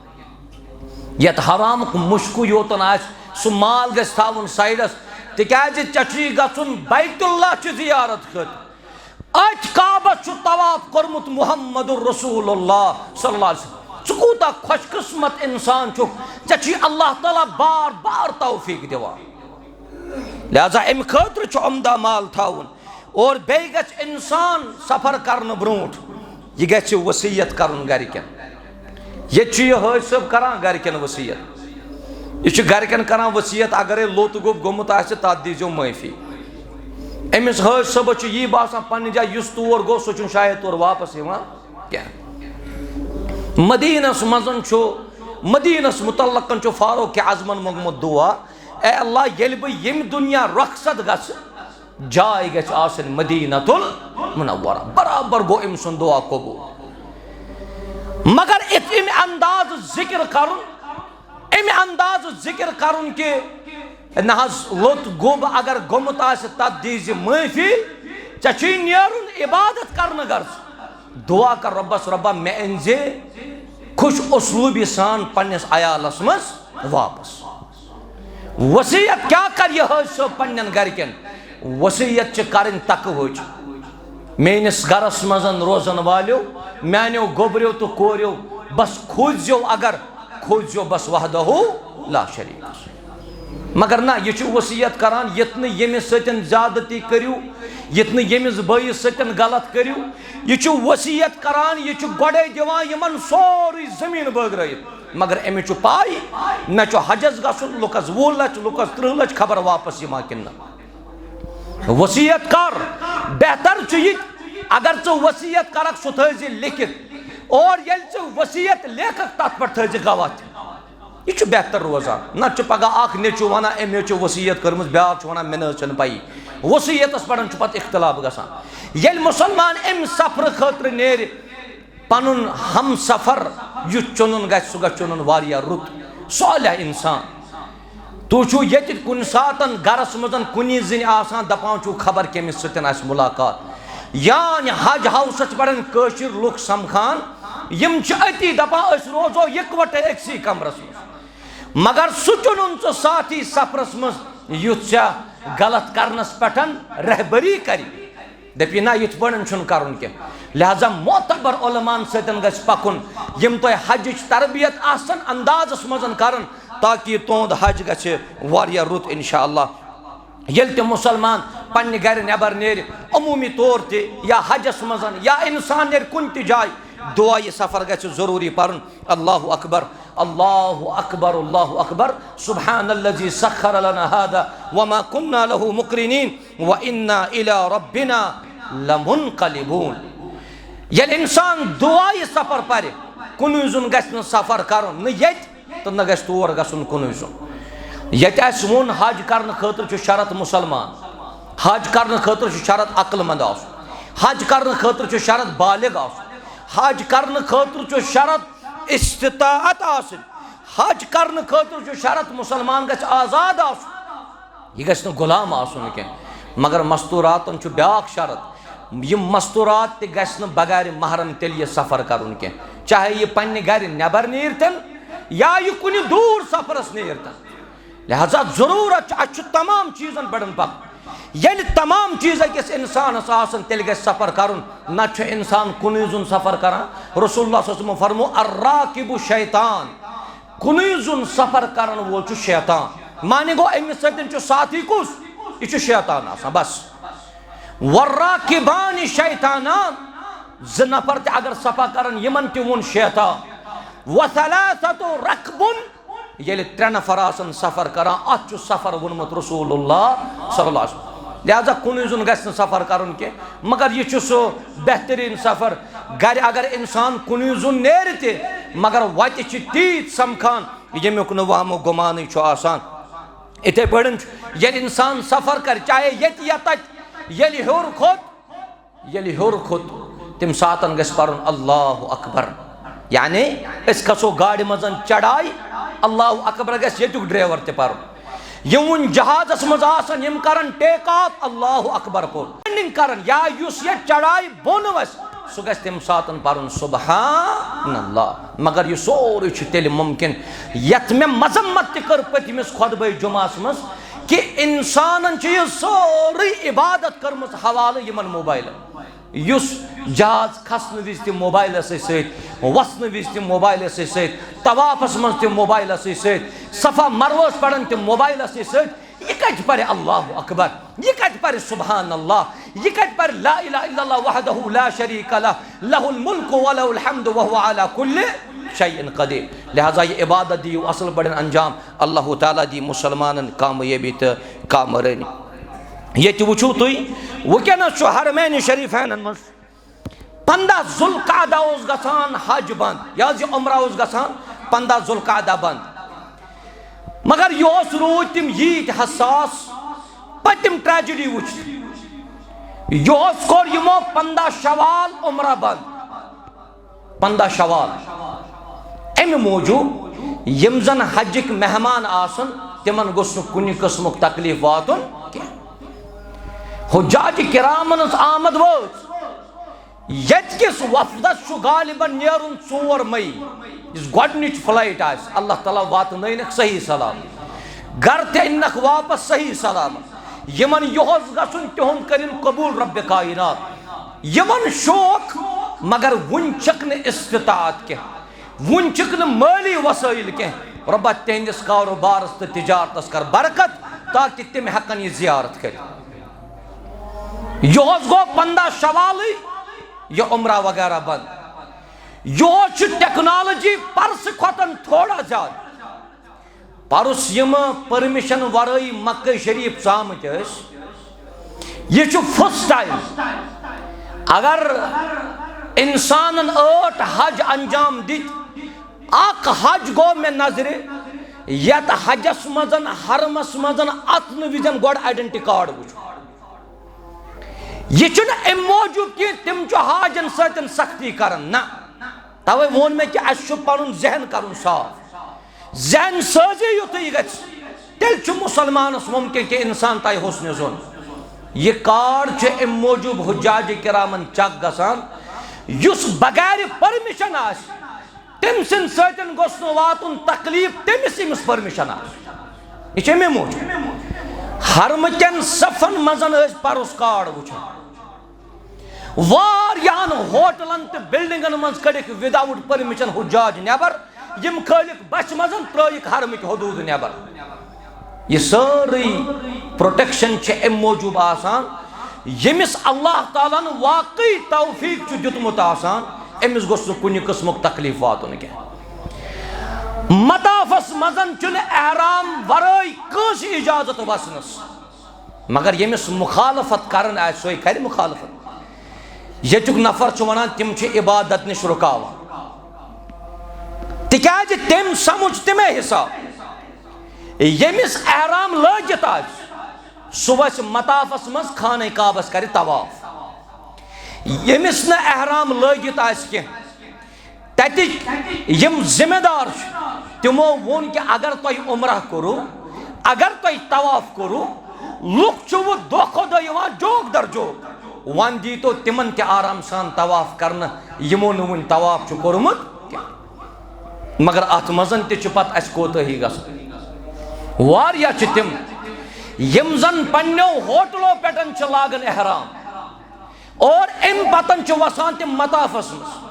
یت حرام مشکو یوتن آس سہ مال گژھِ تھاون سائڈس تکیازِ چچی گژھن بیت اللہ چہ زیارت خاطر ات کعبس چھ طواف کورمت محمد رسول اللہ صلی اللہ علیہ وسلم ژٕ کوتاہ خوش قسمت انسان چھکھ ژےٚ چھی اللہ تعالیٰ بار بار توفیق دِوان لہذا ام خاطر چھ عمدہ مال تھاون اور بیٚیہِ گژھِ انسان سفر کرنہٕ برونٹھ یہ گژھِ وصیت کرن گرکٮ۪ن یہ حاج صاحب کران گرکٮ۪ن وصیت یہ گرکٮ۪ن کران وصیت اگرے لوت گوٚب گوٚمُت آسہِ تتھ دیٖزیو معٲفی أمِس حاج صٲبس چھُ یی باسان پننہِ جایہِ یُس تور گوٚو سُہ چھُنہٕ شاید تورٕ واپس یِوان کینٛہہ مدیٖنس منٛز چھُ مدیٖنس متعلقن چھُ فاروق اعظمن منٛگمُت دعا اے اللہ ییٚلہِ بہٕ ییٚمہِ دُنیا رۄخصت گژھٕ جاے گژھِ آسٕنۍ مدینۃ المنورہ برابر گوٚو أمۍ سُنٛد دعا قبوٗل مگر امہِ انداز ذکر کرن کہ نہ حظ لوت گوٚب اگر گوٚمُت آسہِ تتھ دیٖزِ معٲفی ژےٚ چھُے نیرُن عبادت کرنہٕ غرض دعا کر رۄبس رۄبا مےٚ أنزِ خوش اسلوٗبی سان پننس عیالس منٛز واپس وصیت کیا کر یہ حاج صٲب پننٮ۪ن گرکٮ۪ن وصیت چھِ کرٕنۍ تقوہٕچ میٲنِس گرس منٛز روزن والیو میانیو گوبریو تو کوریو بس کھوٗزیو اگر کھوٗزیو بس وحدہ لا شریک مگر نہ یہ وصیت کران یت نہٕ ییٚمِس سۭتۍ زیادتی کٔرِو یت نہٕ ییٚمِس بٲیِس سۭتۍ غلط کٔرِو یہ وصیت کران یہ گۄڈے دِوان یِمن سورُے زٔمیٖن بٲگرٲیِتھ مگر أمِس چھُ پاے مےٚ چھُ حجس گژھُن لُکس 20 لچھ لُکس 30 لچھ خبر واپس یِوان کِنہٕ نہ وصیت کر بہتر چھُ یہِ اگر ژٕ وصیت کرکھ سُہ تھٲیزِ لیکھِتھ اور ییٚلہِ ژٕ وصیت لیکھکھ تتھ پٮ۪ٹھ تھٲیزِ گواہ تہِ یہ چھُ بہتر روزان نتہٕ چھُ پگاہ اکھ نیٚچوٗ ونان أمۍ چھُ وصیت کٔرمٕژ بیٛاکھ چھُ ونان مےٚ نہ حظ چھنہٕ پیی وصیتس پٮ۪ٹھ چھُ پتہٕ اختلاف گژھان ییٚلہِ مُسلمان امہِ سفرٕ خٲطرٕ نیرِ پنُن ہم سفر یُس چُنُن گژھِ سُہ گژھِ چُنُن واریاہ رُت صالح انسان تُہۍ چھُو ییٚتہِ کُنہِ ساتن گرس منٛز کُنی زٔنۍ آسان دپان چھُو خبر کٔمِس سۭتۍ آسہِ مُلاقات یعنی حج ہاوسس پٮ۪ٹھ کٲشِر لُکھ سمکھان یم چھِ أتی دپان أسۍ روزو یِکوٹے أکسٕے کمرس منٛز مگر سُہ چُنُن ژٕ ساتھی سفرس منٛز یُتھ ژےٚ غلط کرنس پٮ۪ٹھ رہبری کرِ دپی نہ یِتھ پٲٹھۍ چھُنہٕ کرُن کینٛہہ لہذا معتبر علماءن سۭتۍ گژھِ پکُن یم تۄہہِ حجٕچ تربیت آسن اندازس منٛز کرن تاکہ تُہُنٛد حج گژھِ واریاہ رُت انشاء اللہ ییٚلہِ تہِ مُسلمان پننہِ گرِ نٮ۪بر نیرِ عموٗمی طور تہِ یا حجس منٛز یا انسان نیرِ کُنہِ تہِ جایہِ دعا یہ سفر گژھِ ضروٗری پرُن اللہ اکبر اللہ اکبر اللہ اکبر سبحان الذي سخر لنا هذا وما كنا له مقرنين وانا الى ربنا لمنقلبون ییٚلہِ انسان دعا یہ سفر پرِ کُنُے زوٚن گژھِ نہٕ سفر کرُن نہ ییٚتہِ تہٕ نہ گژھِ تور گژھُن کُنُے زوٚن ییٚتہِ اَسہِ ووٚن حج کرنہٕ خٲطرٕ چھُ شرط مُسلمان حج کرنہٕ خٲطرٕ چھُ شرط عقل مند آسُن حج کرنے خاطر چھ شرط بالغ آسن، حج کرنے خاطر چھ شرط استطاعت آسن، حج کرنے خاطر چھ شرط مسلمان گژھِ آزاد آسن، یہ گژھِ نہٕ غلام آسن کینٛہہ۔ مگر مستوراتن چھ بیاکھ شرط، یم مستورات تہ گژھِ نہٕ بغیر محرم تیٚلہِ یہ سفر کرن کینٛہہ، چاہے یہ پننہِ گھرِ نٮ۪بر نیرتن یا یہ کُنہِ دوٗر سفرس نیرتن۔ لہذا ضرورت اَتھ چھُ تمام چیزن پٮ۪ٹھ پکُن، ییٚلہِ تمام چیز أکِس اِنسانس آسن تیٚلہِ گژھِ سفر کرُن، نتہٕ چھُ اِنسان کُنُے زوٚن سفر کران۔ رسول اللہ صلی اللہ علیہ وسلم فرمو الراکب شیطان، کُنُے زوٚن سفر کرن وول چھُ شیطان، معنی گوٚو أمِس سۭتۍ چھُ ساتھی کُس؟ یہ چھُ شیطان آسان بس۔ والراکبان شیطانان، زٕ نفر تہِ اگر سفر کرن یمن تہِ ووٚن شیطان۔ وثلاثة رکبن، ییٚلہِ ترٛےٚ نفر آسن سفر کران اتھ چھُ سفر ووٚنمُت رسول اللہ صلی اللہ علیہ وسلم۔ لہذا کُنُے زوٚن گژھِ نہٕ سفر کرُن کینٛہہ، مگر یہ چھُ سُہ بہترین سفر گھرِ اگر انسان کُنُے زوٚن نیرِ تہِ مگر وتہِ چھِ تیٖتۍ سمکھان ییٚمیُک نہٕ وہمو گُمانٕے چھُ آسان۔ اِتھے پٲٹھۍ چھُ ییٚلہِ انسان سفر کرِ چاہے ییٚتہِ یا تتہِ، ییٚلہِ ہیوٚر کھوٚت تمہِ ساتن گژھِ پرُن اللہ اکبر، یعنی أسۍ کھسو گاڑِ منٛز چڑاے اللہ اکبر گژھِ ییٚتیُک ڈرایور تہِ پرُن، یم وُنہِ جہازس منٛز آسن یم کرن ٹیک of Allah Akbar cover, landing کرن یا یُس ییٚتہِ چڑاے بۄن وسہِ سُہ گژھِ تمہِ ساتن پرُن سبحان اللہ۔ مگر یہ سورُے چھُ تیٚلہِ ممکن یتھ مےٚ مذمت تہِ کٔر پٔتمِس خۄطبے جمعہس منٛز کہ انسانن چھِ یہ سورُے عبادت کٔرمٕژ حوالہٕ یمن موبائلن، یُس جہاز کھسنہٕ وِزِ تہِ موبائلسٕے سۭتۍ، وسنہٕ وِزِ تہِ موبائلسٕے سۭتۍ، طوافس منٛز تہِ موبائلسٕے سۭتۍ، صفا مروہس پرن تہِ موبائلسٕے سۭتۍ، یہ کتہِ پرِ اللہ اکبر، یہ کتہِ پرِ سبحان اللہ، یہ کتہِ پرِ لا الہ الا اللہ وحدہ لا شریک لہ لہ الملک ولہ الحمد وہو علی کل شیء قدیر۔ لہذا یہ عبادت دیو اصل پٲٹھۍ انجام، اللہ تعالیٰ دی مسلمانن کامیٲبی تہٕ کامرٲنی۔ ییٚتہِ وٕچھو تُہۍ وٕنکٮ۪نس چھُ حرمین شریفینن منٛز 15 ذوالقعدہ اوس گژھان حج بند، یہِ حظ یہِ عمرہ اوس گژھان 15 ذوالقعدہ بند، مگر یہ روٗدۍ تِم ییٖتۍ حساس پٔتِم ٹریجڈی وٕچھِتھ، یہ کوٚر یِمو 15 شوال عمرہ بند، 15 شوال، امہِ موٗجوٗب یِم زن حجٕکۍ مہمان آسن تِمن گوٚژھ نہٕ کُنہِ قٕسمُک تکلیٖف واتُن کینٛہہ۔ حجاج کرامن ہٕنٛز آمد وٲژ، ییٚتہِ کِس وفدس چھُ غالباً نیرُن 4 مئی، یُس گۄڈنِچ فلائٹ آسہِ اللہ تعالیٰ واتنٲینکھ صحیح سلامت، گھر تہِ أننکھ واپس صحیح سلامت، یمن یِہُس گژھُن تِہُنٛد کٔرِن قبوٗل رب کائنات، یمن شوق مگر وُنہِ چھکھ نہٕ استطاعت کینٛہہ، وُنہِ چھِکھ نہٕ مٲلی وسٲیِل کینٛہہ، رۄبا تِہنٛدِس کاروبارس تہٕ تجارتس کر برکت تاکہ تِم ہٮ۪کن یہِ زیارت کٔرِتھ۔ یِہُس گوٚو 15 شوالٕے یہ عمرہ وغیرہ بند، یہ ٹیکنالوجی پرس کھوتن تھوڑا زیادہ، پرس یم پرمیشن ورٲے مکہ شریف ژامٕتۍ ٲسۍ، یہ چھُ فسٹ ٹائم اگر انسانن 8 حج انجام دِتۍ، اکھ حج گوٚو مےٚ نظرِ یتھ حجس منٛز حرمس منٛز اژنہٕ وِزِ گۄڈٕ آیڈنٹی کارڈ وٕچھُن، یہ چھُنہٕ امہِ موٗجوٗب کینٛہہ تِم چھُ حاجن سۭتۍ سختی کران، نہ توے ووٚن مےٚ کہِ اَسہِ چھُ پنُن ذہن کرُن صاف، ذہن سٲزی یُتھُے یہِ گژھِ تیٚلہِ چھُ مُسلمانس ممکن کہِ انسان تایہِ حُسنِ ظن۔ یہ کارڈ چھُ امہِ موٗجوٗب حجاج کرامن چک گژھان یُس بغیر پرمِشن آسہِ تٔمۍ سٕنٛدِ سۭتۍ گوٚژھ نہٕ واتُن تکلیٖف تٔمِس ییٚمِس پرمِشن آسہِ، یہِ چھُ اَمے موٗجوٗب۔ حرمہٕ کٮ۪ن صفن منٛز ٲسۍ پرُس کارڈ وٕچھان، واریاہن ہوٹلن تہٕ بلڈنگن منٛز کڑِکھ ود آوُٹ پرمِشن حجاج نٮ۪بر، یم کھٲلِکھ بسہِ منٛز ترٲیِکھ حرمٕکۍ حدوٗد نٮ۪بر۔ یہ سٲرٕے پروٹیکشن چھِ امہِ موٗجوٗب آسان ییٚمِس اللہ تعالیٰ ہن واقعی توفیٖق چھُ دیُتمُت آسان أمِس گوٚژھ نہٕ کُنہِ قٕسمُک تکلیٖف واتُن کینٛہہ۔ مطافس منٛز چھُنہٕ احرام ورٲے کٲنٛسہِ اجازت وسنس، مگر ییٚمِس مخالفت کران آسہِ سُے کرِ مخالفت۔ ییٚتیُک نفر چھُ ونان تِم چھِ عبادت نِش رُکاوان، تِکیٛازِ تٔمۍ سمجھ تَمے حساب ییٚمِس احرام لٲگِتھ آسہِ سُہ وسہِ مطافس منٛز خانہ کعبس کرِ طواف، یمس نہ احرام لٲگِتھ آسہِ کینٛہہ تتِکۍ یِم ذمہٕ دار چھِ تِمو ووٚن کہِ اگر تۄہہِ عمرہ کوٚروٕ اگر تۄہہِ طواف کوٚروٕ لُکھ چھُ وۄنۍ دۄہ کھۄتہٕ دۄہ یِوان جوک در جوک وۄنۍ دیٖتو تِمن تہِ آرام سان طواف کرنہٕ یِمو نہٕ وُنہِ طواف چھُ کوٚرمُت کینٛہہ مگر اتھ منٛز تہِ چھُ پتہٕ اسہِ کوتٲہی گژھان واریاہ چھِ تِم یِم زن پننیو ہوٹلو پٮ۪ٹھ چھِ لاگان احرام اور امہِ پتہٕ چھِ وسان تِم مطافس منٛز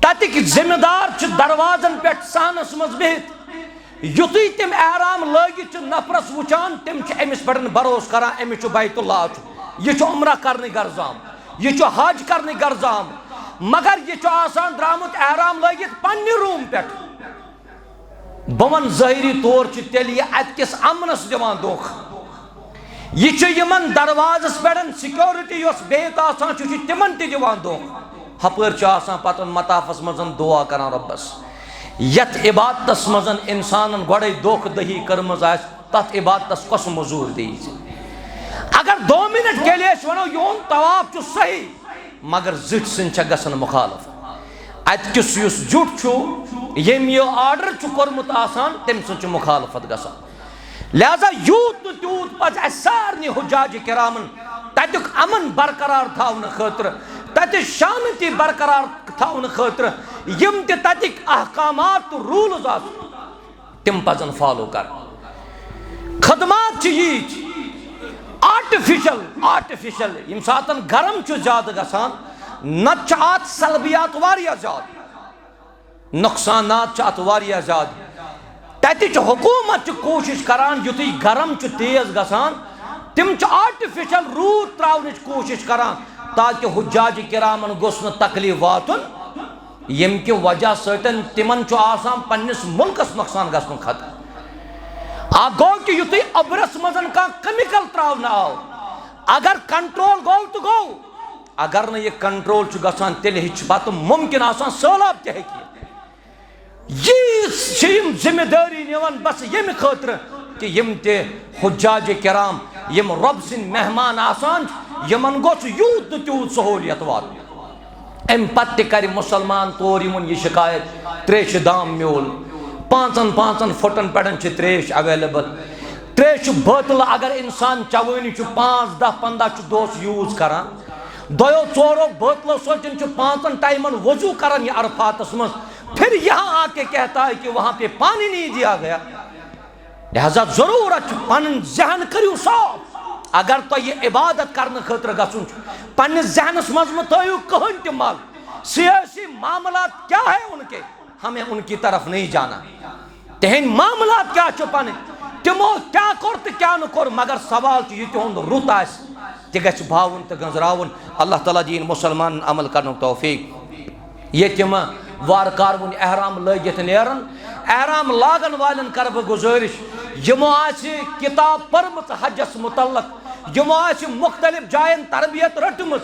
تتِکۍ ذمہٕ دار چھِ دروازن پٮ۪ٹھ سہنس منٛز بِہِتھ یُتھُے تِم احرام لٲگِتھ چھِ نفرس وٕچھان تِم چھِ أمِس پٮ۪ٹھ بروسہٕ کران أمِس چھُ بیت اللہ یہِ چھُ عمرہ کرنہِ غرض آمُت یہِ چھُ حج کرنہِ غرض آمُت مگر یہِ چھُ آسان درٛامُت احرام لٲگِتھ پننہِ روٗم پٮ۪ٹھ بہٕ ونہٕ ظٲہری طور چھُ تیٚلہِ یہِ اتہِ کِس امنس دِوان دھوکہٕ یہِ چھُ یِمن دروازس پٮ۪ٹھ سِکیورٹی یۄس بِہِتھ آسان چھُ یہِ چھُ تِمن تہِ دِوان دھوکہٕ ہپٲرۍ چھُ آسان پتہٕ مطافس منٛز دُعا کران رۄبس یتھ عبادتس منٛز انسانن گۄڈے دھوکہٕ دہی کٔرمٕژ آسہِ تتھ عبادتس کۄس موٚزوٗرۍ دِیہِ ژےٚ اگر 2 منٹ کے لیے أسۍ ونو یِہُنٛد طواف چھُ صحیح مگر زٕٹھۍ سٕنٛدۍ چھےٚ گژھان مُخالف اتہِ کِس یُس زیُٹھ چھُ ییٚمۍ یہِ آرڈر چھُ کوٚرمُت آسان تٔمۍ سٕنٛز چھِ مُخالفت گژھان لہذا یوٗت نہٕ تیوٗت پزِ اسہِ سارنٕے حُجاجِ کِرامن تتیُک امن برقرار تھاونہٕ خٲطرٕ تتِچ شانتی برقرار تھاونہٕ خٲطرٕ یِم تہِ تتِکۍ احکامات تہٕ روٗلٕز آسن تِم پزن فالو کرٕنۍ خدمات چھِ ییٖتۍ آرٹِفِشل ییٚمہِ ساتن گرم چھُ زیادٕ گژھان نتہٕ چھِ اتھ سلبِیات واریاہ زیادٕ نۄقصانات چھِ اتھ واریاہ زیادٕ تتِچ حکوٗمت چھِ کوٗشش کران یُتھُے گرم چھُ تیز گژھان تِم چھِ آرٹِفِشل روٗد تراونٕچ کوٗشش کران تاکہِ حُجاجِ کِرامن گوٚژھ نہٕ تکلیف واتُن ییٚمہِ کہِ وجہ سۭتۍ تِمن چھُ آسان پننِس مُلکس نۄقصان گژھنُک خطرٕ اکھ گوٚو کہِ یُتھُے اوٚبرس منٛز کانٛہہ کیمِکل تراونہٕ آو اگر کنٹرول گوٚو تہٕ گوٚو اگر نہٕ یہِ کنٹرول چھُ گژھان تیٚلہِ ہیٚچھ پتہٕ مُمکِن آسان سہلاب تہِ ہیٚکہِ ییٖژ چھِ یِم ذمہٕ دٲری نِوان بس ییٚمہِ خٲطرٕ کہِ یِم تہِ حُجاجِ کِرام یِم رۄب سٕنٛدۍ مہمان آسان چھِ یِمن گوٚژھ یوٗت نہٕ تیوٗت سہوٗلیت واتُن امہِ پتہٕ تہِ کرِ مُسلمان طور یِمن یہِ شکایت تریشہِ دام میوٗل 5 فُٹن پٮ۪ٹھ چھِ تریش ایویلیبل تریشہِ بٲتلہٕ اگر انسان چوٲنی چھُ 5 10 15 چھُ دۄہس یوٗز کران 2-4 بٲتلو سۭتۍ چھُ 5 ٹایمن وضوٗ کران یہِ عرفاتس منٛز پھر یہاں آ کے کہتا ہے کہ وہاں پہ پانی نہیں دیا گیا لہذا ضرورت پنن ذہن کریو صاف اگر تو یہ عبادت کرنے خاطر گژھُن پننس ذہنس منٛز مہ تھٲیِو کٕہٕنۍ تہِ مل سیاسی معاملات کیا ہے ان کے ہمیں ان کی طرف نہیں جانا تہنٛدۍ معاملات کیا چھِ پنٕنۍ تِمو کیا کوٚر تہٕ کیا نہٕ کوٚر مگر سوال چھُ یہِ تِہُنٛد رُت آسہِ تہِ گژھِ بھاوُن تہٕ گنٛزراوُن اللہ تعالیٰ دِیِن مُسلمانن عمل کرنُک توفیق ییٚتہِ یِم وارٕ کارٕ وُنہِ احرام لٲگِتھ نیران احرام لاگن والٮ۪ن کرٕ بہٕ گُزٲرِش یِمو آسہِ کِتاب پٔرمٕژ حجس مُتعلق یِمو آسہِ مختلف جاین تربیت رٔٹمٕژ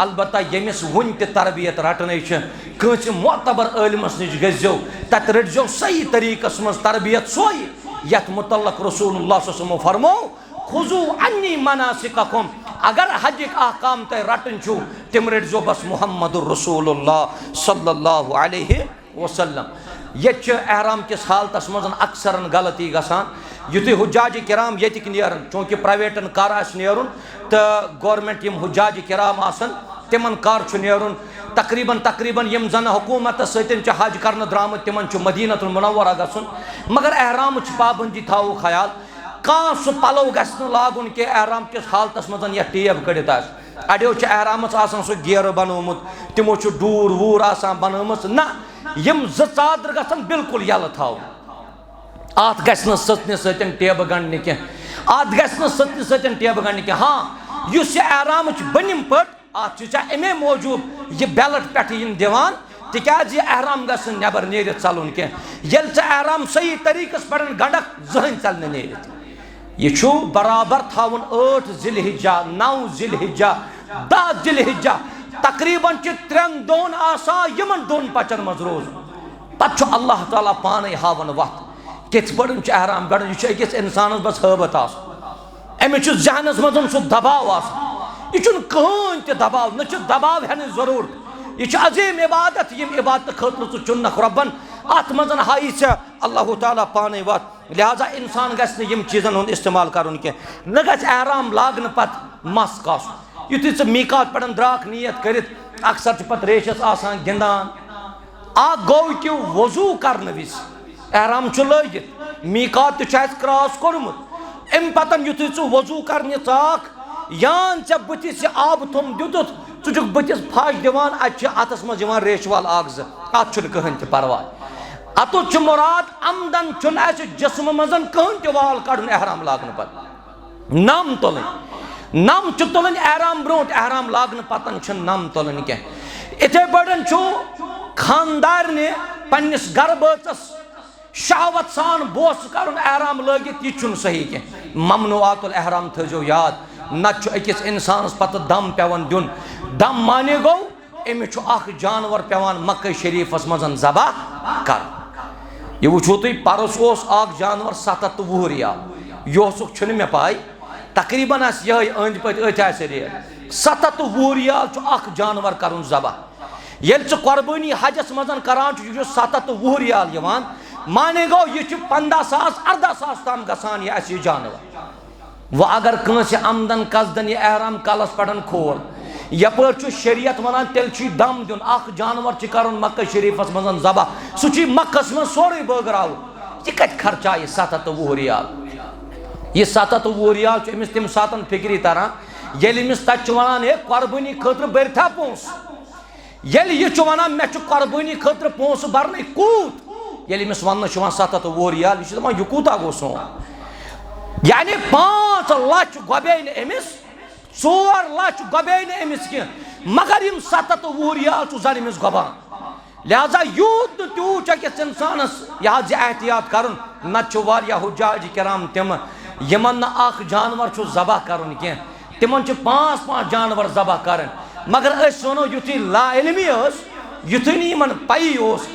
البتہ ییٚمِس وُنہِ تہِ تربیت رٹنٕے چھِ کٲنٛسہِ معتبر عٲلمس نِش گٔژھۍزیو تتہِ رٔٹۍزیو صحیح طریٖقس منٛز تربیت سۄے یتھ مُتعلق رسول اللہ صلی اللہ علیہ وسلم فرموو خُذوٗ عنی مناسککم اگر حجٕکۍ احکام تۄہہِ رٹٕنۍ چھُو تِم رٔٹۍزیو بس محمد رسول اللہ صلی اللہ علیہ وسلم ییٚتہِ چھِ احرام کِس حالتس منٛز اکثرن غلطی گژھان یُتھُے حُجاجِ کِرام ییٚتِکۍ نیرن چوٗنٛکہِ پرایویٹن کر آسہِ نیرُن تہٕ گورمنٹ یِم حُجاجِ کِرام آسن تِمن کر چھُ نیرُن تقریٖبن یِم زن حکوٗمتس سۭتۍ چھِ حج کرنہٕ درٛامٕتۍ تِمن چھُ مدیٖنۃ المنورہ گژھُن مگر احرامٕچ پابنٛدی تھاوو خیال کانٛہہ سُہ پلو گژھِ نہٕ لاگُن کینٛہہ احرام کِس حالتس منٛز یتھ ٹیب کٔڑِتھ آسہِ اڑیو چھُ احرامس آسان سُہ گیرٕ بنومُت تِمو چھُ ڈوٗر ووٗر آسان بنٲومٕژ نہ یِم 2 ژادرٕ گژھن بالکل یلہٕ تھاوُن اتھ گژھِ نہٕ سٕژنہِ سۭتۍ ٹیبہٕ گنٛڈنہِ کینٛہہ اتھ گژھِ نہٕ سٕژنہِ سۭتۍ ٹیبہٕ گنٛڈنہِ کینٛہہ ہاں یُس یہِ احرامٕچ بٔنِم پٔٹ اتھ چھُ ژےٚ امے موٗجوٗب یہِ بیلٹ پٮ۪ٹھٕ یِم دِوان تِکیٛازِ یہِ احرام گژھِ نہٕ نٮ۪بر نیٖرِتھ ژلُن کینٛہہ ییٚلہِ ژٕ احرام صحیح طریٖقس پٮ۪ٹھ گنٛڈکھ زٕہٕنۍ ژلہِ نہٕ نیٖرِتھ یہ چھُ برابر تھاوُن 8 ذی الحجہ 9 ذی الحجہ 10 ذی الحجہ تقریٖبن چھِ 3 دۄہن آسان یِمن 2 پچن منٛز روزُن پتہٕ چھُ اللہ تعالیٰ پانے ہاوان وتھ کِتھ پٲٹھۍ چھُ احرام کڑُن یہِ چھُ أکِس انسانس بس ہٲبت آسان أمِس چھُ ذہنس منٛز سُہ دباو آسان یہ چھن کہین تہ دباؤ نہ چھ دباؤ ہن ضرورت یہ چھ عظیم عبادت یم عبادت خاطر ژٕ چُنکھ رۄبن اتھ منٛز ہایی ژےٚ اللہ تعالیٰ پانے وتھ لہذا انسان گژھِ نہٕ یم چیٖزن ہُنٛد استعمال کرُن کینٛہہ نہ گژھِ احرام لاگنہٕ پتہٕ مس کاسُن یُتھُے ژٕ میٖقات پٮ۪ٹھ درٛاکھ نیت کٔرِتھ اکثر چھِ پتہٕ ریشس آسان گِنٛدان اکھ گوٚو کہِ وضوٗ کرنہٕ وِزِ احرام چھُ لٲگِتھ میٖقات تہِ چھُ اَسہِ کراس کوٚرمُت امہِ پتہٕ یُتھُے ژٕ وضوٗ کرنہِ ژاکھ یان ژےٚ بٕتھِس یہِ آبہٕ تھوٚم دِتُتھ ژٕ چھُکھ بٕتھِس پھش دِوان اَتہِ چھِ اَتھس منٛز یِوان ریشہٕ وال اکھ زٕ اتھ چھُنہٕ کٕہٕنۍ تہِ پرواے اتُتھ چھُ مُراد عمدن چھُنہٕ اَسہِ جسمہٕ منٛز کٕہٕنۍ تہِ وال کڑُن احرام لاگنہٕ پتہٕ نم تُلٕنۍ نم چھِ تُلٕنۍ احرام برونٛٹھ احرام لاگنہٕ پتہٕ چھِنہٕ نم تُلٕنۍ کینٛہہ یِتھے پٲٹھۍ چھُ خاندارنہِ پننِس گرٕ بٲژس شہوت سان بوسہٕ کرُن احرام لٲگِتھ یہِ چھُنہٕ صحیح کینٛہہ ممنوعات الاحرام تھٲیزیو یاد نتہٕ چھُ أکِس انسانس پتہٕ دم پیوان دیُن دم معنی گوٚو أمِس چھُ اکھ جانور پیوان مکہ شریٖفس منٛز ذبح کرُن یہِ وٕچھو تُہۍ پرُس اوس اکھ جانور 720 رِیال یہِ اوسُکھ چھُنہٕ مےٚ پاے تقریٖبن آسہِ یِہے أنٛدۍ پٔکۍ أتھۍ آسہِ ریٹ 720 رِیال چھُ اکھ جانور کرُن ذبح ییٚلہِ ژٕ قۄربٲنی حجس منٛز کران چھُ یہِ چھُ 720 رِیال یِوان معنی گوٚو یہِ چھُ 15,000 18,000 تام گژھان یہِ اَسہِ یہِ جانور وۄنۍ اگر کٲنٛسہِ عمدن قصدن یہِ احرام کلس پٮ۪ٹھ کھول یپٲرۍ چھُ شریعت ونان تیٚلہِ چھُے دم دیُن اکھ جانور چھُ کرُن مکہ شریٖفس منٛز ذبح سُہ چھُے مکہس منٛز سورُے بٲگراوُن یہِ کتہِ خرچایہِ 720 رِیال یہِ 720 رِیال چھُ أمِس تمہِ ساتہٕ فِکری تران ییٚلہِ أمِس تتہِ چھُ ونان ہے قۄربٲنی خٲطرٕ بٔرتھا پونٛسہٕ ییٚلہِ یہِ چھُ ونان مےٚ چھُ قۄربٲنی خٲطرٕ پونٛسہٕ برنٕے کوٗت ییٚلہِ أمِس وننہٕ چھُ یِوان 720 رِیال یہِ چھُ دپان یہِ کوٗتاہ گوٚو سون یعنی 5 لچھ گۄبے نہٕ أمِس 4 لچھ گۄبے نہٕ أمِس کینٛہہ مگر یِم 720 رِیال چھُ زن أمِس گۄبان لہذا یوٗت نہٕ تیوٗت چھُ أکِس انسانس یہِ حظ یہِ احتیاط کرُن نتہٕ چھُ واریاہ حُجاج کرام تِم یِمن نہٕ اکھ جانور چھُ ذبح کرُن کینٛہہ تِمن چھِ 5 جانور ذبح کرٕنۍ مگر أسۍ وَنو یُتھُے لا علمی ٲس یُتھُے نہٕ یِمن پیی اوس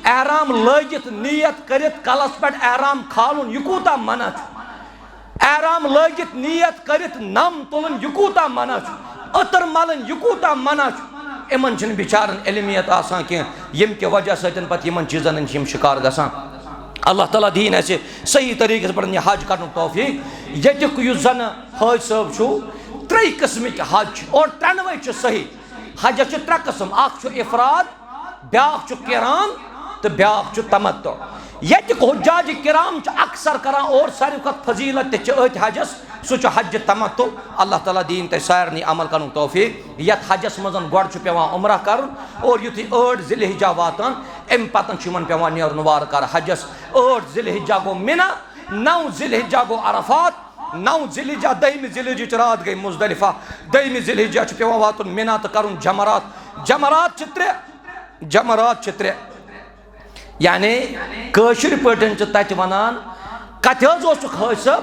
احرام لٲگِتھ نیت کٔرِتھ کلس پٮ۪ٹھ احرام کھالُن یہِ کوٗتاہ منع چھُ احرام لٲگِتھ نیت کٔرِتھ نم تُلٕنۍ یہِ کوٗتاہ منع چھُ عطر ملٕنۍ یہِ کوٗتاہ منع چھُ یِمن چھِنہٕ بِچارن علمیت آسان کینٛہہ ییٚمہِ کہِ وجہ سۭتۍ پتہٕ یِمن چیٖزن ہٕنٛدۍ چھِ یِم شِکار گژھان اللہ تعالیٰ دِیِن اَسہِ صحیح طریٖقس پٮ۪ٹھ یہِ حج کرنُک توفیٖق ییٚتیُک یُس زن حٲج صٲب چھُ 3 قٕسمٕکۍ حج چھِ اور 3وَے چھِ صحیح حجس چھِ 3 قٕسم اکھ چھُ افراد بیاکھ چھُ قِران تہٕ بیاکھ چھُ تمتع ییٚتیُک حُجاج کرام چھِ اکثر کران اور ساروی کھۄتہٕ فضیٖلت تہِ چھِ أتھۍ حجس سُہ چھُ حجہِ تمتع اللہ تعالیٰ دِیِن تۄہہِ سارنٕے عمل کرنُک توفیٖق یتھ حجس منٛز گۄڈٕ چھُ پیٚوان عمرہ کرُن اور یُتھُے 8 ذی الحجہ واتان امہِ پتہٕ چھُ یِمن پیٚوان نیرُن وارٕ کارٕ حجس 8 ذی الحجہ گوٚو مِنا 9 ذی الحجہ گوٚو عرفات 9 ذی الحجہ 2 ذی الحجٕچ رات گٔے مُزدلفہ 2 ذی الحجہ چھُ پیٚوان واتُن مِنا تہٕ کرُن جمرات چھِ 3 یعنی کٲشِر پٲٹھۍ چھِ تتہِ ونان کتہِ حظ اوسُکھ حٲج صٲب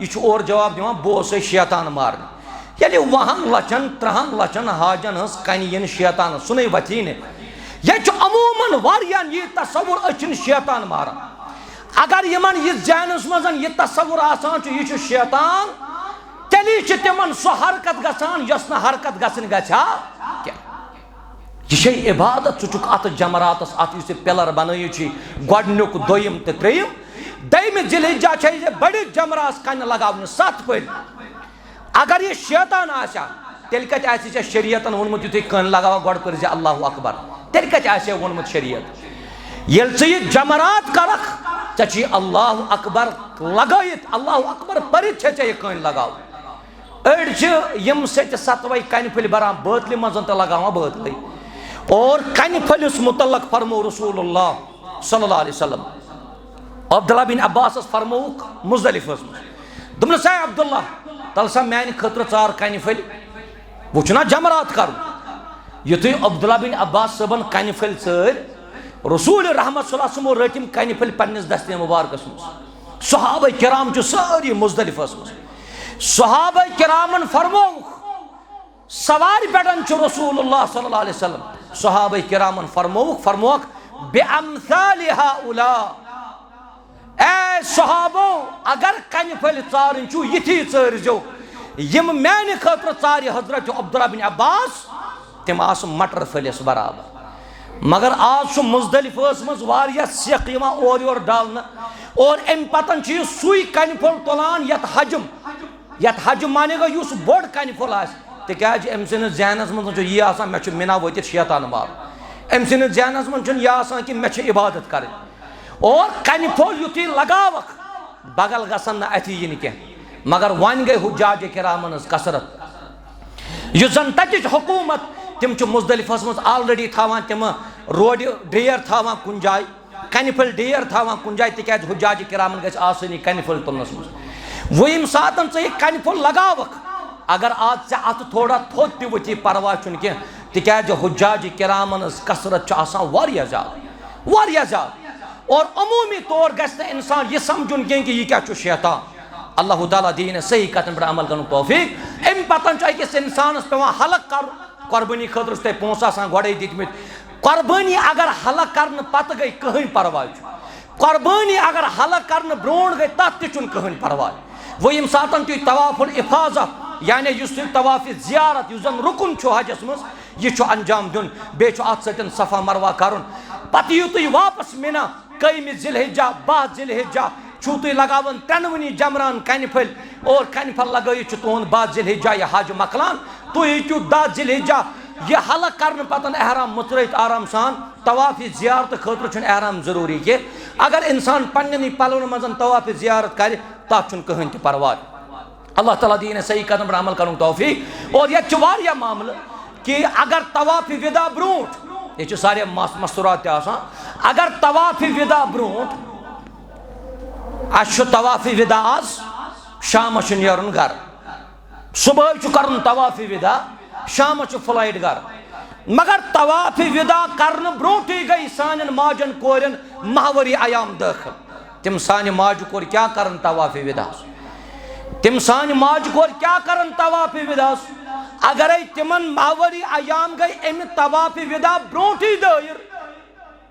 یہِ چھُ اورٕ جواب دِوان بہٕ اوسُے شیطان مارنہِ ییٚلہِ 20 لچھن 30 لچھن حاجن ہٕنٛز کنہِ یِنہٕ شیطانس سُہ نَے وتھی نہٕ ییٚتہِ چھُ عموٗمن واریاہن یہِ تصوُر أسۍ چھِنہٕ شیطان ماران اگر یِمن یہِ ذہنس منٛز یہِ تصوُر آسان چھُ یہِ چھُ شیطان تیٚلی چھِ تِمن سۄ حرکت گژھان یۄس نہٕ حرکت گژھٕنۍ گژھِ ہا کینٛہہ یہِ چھے عبادت ژٕ چھُکھ اتھ جمراتس اتھ یُس یہِ پِلر بنٲیِتھ چھُے گۄڈنیُک دوٚیِم تہٕ ترٛیٚیِم 2 ذی الحجہ چھے یہِ بٔڑِس جمرہس کنہِ لگاونہِ 7 پٔلۍ اگر یہِ شیطان آسہِ ہا تیٚلہِ کتہِ آسہِ ژےٚ شریعتن ووٚنمُت یُتھُے کٔنۍ لگاوان گۄڈٕ کٔرۍ زِ اللہ اکبر تیٚلہِ کتہِ آسہِ ہے ووٚنمُت شریعت ییٚلہِ ژٕ یہِ جمرات کرکھ ژےٚ چھُے اللہ اکبر لگٲیِتھ اللہ اکبر پٔرِتھ چھے ژےٚ یہِ کٔنۍ لگاوٕنۍ أڑۍ چھِ یِم سیٚٹہِ 7 کنہِ پھٔلۍ بران بٲتلہِ منٛز تہٕ لگاوان بٲتلٕے اور کنہِ پھٔلِس متعلق فرمو رسول اللہ صلی اللہ علیہ وسلم عبداللہ بن عباسس فرمووُکھ مُزدلفس منٛز دوٚپنس ہے عبداللہ تل سا میانہِ خٲطرٕ ژار کنہِ پھٔلۍ وۄنۍ چھُنہ جمرات کرُن یُتھُے عبداللہ بن عباس صٲبن کنہِ پھٔلۍ ژٲرۍ رسول رحمت صلی اللہ علیہ وسلمو رٔٹۍ یِم کنہِ پھٔلۍ پننِس دستہِ مُبارکس منٛز صحابہ کرام چھِ سٲری مُزدلفس منٛز صحابہ کرامن فرمووُکھ سوارِ پٮ۪ٹھ چھُ رسول اللہ صلی اللہ علیہ وسلم صحابہ کرامن فرمووُکھ بِأَمْثَالِ هَؤُلَاءِ اے صحابو اگر کنہِ پھٔلۍ ژارٕنۍ چھُو یِتھی ژٲرۍزیو یم میانہ خاطر ژارِ حضرت عبداللہ بن عباس تم آس مٹر پھلس برابر مگر آج مزدلفس مز واریاہ سیخ یوان اور یور ڈالنا اور ام پتن چھ سوئی کنہ پھول تلان یت حجم مانے گا یس بوڑ کنہ پھول آس تکیاز ام سندس ذہنس من یہ آسان مے چھ منا وتت شیطان مار ام سندس ذہنس من چھ یہ آسان کہ مے چھ عبادت کرن اور کنہ پھول یتھی لگاوک بغل گژھن نہ اتھی ین کی مگر ون گئی حجاج کرامن ہز کثرت یس زن تتچ حکومت تم چھ مزدلفس مز آلریڈی تھاوان تم روڈ ڈیر تھاوان کن جائے کنہ پھل ڈیر تھاوان کن جائے تکیاز حجاج کرامن گژھِ آسانی کنہ پھل تلنس مز ویم ساتن ژٕ یہ کنہ پھل لگاوک اگر آج ژےٚ اتھ تھوڑا تھوٚد تہِ ؤتھی پرواے چھُنہٕ کینٛہہ تکیازِ حجاج کرامن ہٕنٛز کثرت چھِ آسان واریاہ زیادٕ اور عمومی طور گژھِ نہٕ انسان یہ سمجھُن کینٛہہ کہ یہ کیاہ چھُ شیطان اللہ تعالیٰ دین صحیح کتن پہ عمل کرن توفیق ام پتن چھ أکِس انسانس پیوان حلق کرُن قربانی خاطر چھِ تۄہہِ پونٛسہٕ آسان گۄڈے دِتمٕتۍ قربانی اگر حلق کرنہٕ پتہٕ گٔے کٕہٕنۍ پرواے چھُ قربانی اگر حلق کرنہٕ برونٛٹھ گٔے تتھ تہِ چھُنہٕ کٕہٕنۍ پرواے وۄنۍ ییٚمہِ ساتن تُہۍ طواف الافاظہ یعنی یُس تُہۍ طواف زیارت یُس زن رُکُن چھُ حجس منٛز یہِ چھُ انجام دیُن بیٚیہِ چھُ اتھ سۭتۍ صفا مروہ کرُن پتہٕ یِیِو تُہۍ واپس مینا کٔہمہِ ذی الحجہ 12 ذی الحجہ چھُو تُہۍ لگاوان ترٛٮ۪نؤنی جمران کنہِ پھٔلۍ اور کنہِ پھل لگٲیِتھ چھُ تُہُنٛد 12 ذی الحجہ یہِ حج مۄکلان تُہۍ ہیٚکِو 10 ذی الحجہ یہ حلق کرنے پتن احرام مترٲیِتھ آرام سان طواف زیارت خاطر چھُنہٕ احرام ضروری کینٛہہ اگر انسان پننٮ۪نٕے پلون منٛز طواف زیارت کرِ تتھ چھُنہٕ کٕہٕنۍ تہِ پرواے اللہ تعالیٰ دین صحیح قدم پر عمل کرن توفیق اور یہ واریاہ معاملہ کہ اگر طواف ودا برونٛٹھ یہ سارے مستورات تہِ آسان اگر طواف ودا برونٛٹھ اس طواف ودا آز شامس چھُ نیرُن گھر صبح چھُ کرُن طواف ودا شامس چھُ فلائٹ گھر مگر طواف ودا کرنہٕ برونٛٹھٕے گٔے سانٮ۪ن ماجن کورٮ۪ن ماہواری ایام دٲخل تم سانہِ ماجہِ کور کیٛاہ کرن طواف وداہس تم سانہِ ماجہِ کور کیٛاہ کرن طواف وداہس اگرے تمن ماہواری ایام گٔے امہِ طواف ودا برونٛٹھٕے دٲیِر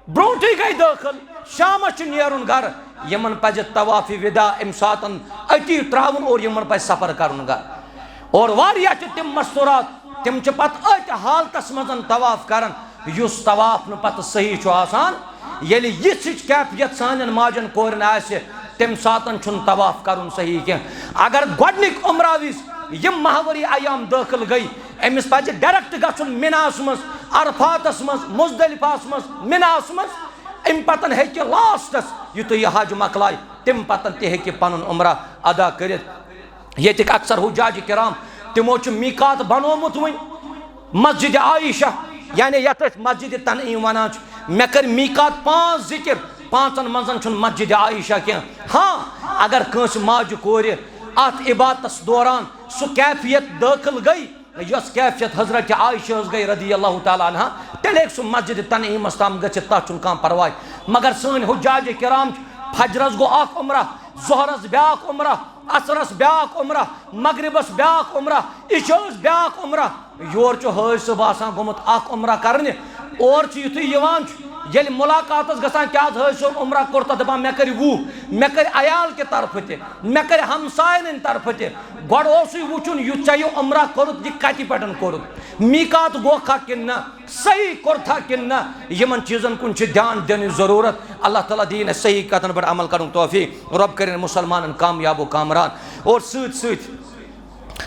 برونٛٹھٕے گٔے دٲخل شامس چھُ نیرُن گھر یمن پزِ طواف ودا امہِ ساتن أتی ترٛاوُن اور یمن پزِ سفر کرُن گھر اور واریاہ چھِ تِم مستورات تم چھِ پتہٕ أتھۍ حالتس منٛز طواف کران یُس طواف نہٕ پتہٕ صحیح چھُ آسان ییٚلہِ یِژھ ہِش کیفیت سانٮ۪ن ماجن کورٮ۪ن آسہِ تمہِ ساتن چھُنہٕ طواف کرُن صحیح کینٛہہ اگر گۄڈنِکۍ عمرہ وِزِ یم ماہواری ایام دٲخل گٔے أمِس پزِ ڈایریکٹ گژھُن مِناہس منٛز عرفاتس منٛز مزدلفاہس منٛز مِناہس منٛز امہِ پتن ہیٚکہِ لاسٹس یُتھُے یہِ حج مۄکلایہِ تمہِ پتن تہِ ہیٚکہِ پنُن عمرہ ادا کٔرِتھ ییٚتِکۍ اکثر حجاج کرام تمو چھُ میقات بنومُت وۄنۍ مسجد عائشہ یعنی یتھ أسۍ مسجد تنعیم ونان چھِ مےٚ کٔرۍ میقات 5 ذکر 5 منٛز چھُنہٕ مسجد عائشہ کینٛہہ ہاں اگر کٲنٛسہِ ماجہِ کورِ اتھ عبادتس دوران سُہ کیفیت دٲخل گٔے یۄس کیفیت حضرت عائشہ ہٕنٛز گٔے رضی اللہ تعالیٰ عنہا تیٚلہِ ہیٚکہِ سُہ مسجد تنعیمس تام گٔژھِتھ تتھ چھُنہٕ کانٛہہ پرواے مگر سٲنۍ حجاج کرام چھِ فجرس گوٚو اکھ عمرہ ظہرس بیاکھ عمرہ عصرس بیاکھ عمرہ مغربس بیاکھ عمرہ عشاءس بیاکھ عمرہ یور چھُ حٲج صٲب آسان گوٚمُت اکھ عمرہ کرنہِ اور چھُ یُتھُے یِوان چھُ ییٚلہِ مُلاقاتس گژھان کیٛاہ حظ حٲج صٲب عمرہ کوٚرتھا دپان مےٚ کٔرۍ 20 مےٚ کٔرۍ عیال کہِ طرفہٕ تہِ مےٚ کٔرۍ ہمساین ہٕنٛدِ طرفہٕ تہِ گۄڈٕ اوسُے وٕچھُن یہِ ژےٚ یہِ عمرہ کوٚرُتھ یہِ کتہِ پٮ۪ٹھ کوٚرُتھ میقات گوکھا کِنہٕ نہ صحیح کوٚرتھا کِنہٕ نہ یِمن چیٖزن کُن چھِ دھیان دِنٕچ ضروٗرت اللہ تعالیٰ دِیِن اَسہِ صحیح کتن پٮ۪ٹھ عمل کرنُک توفیق رۄب کٔرِنۍ مُسلمانن کامیاب و کامران اور سۭتۍ سۭتۍ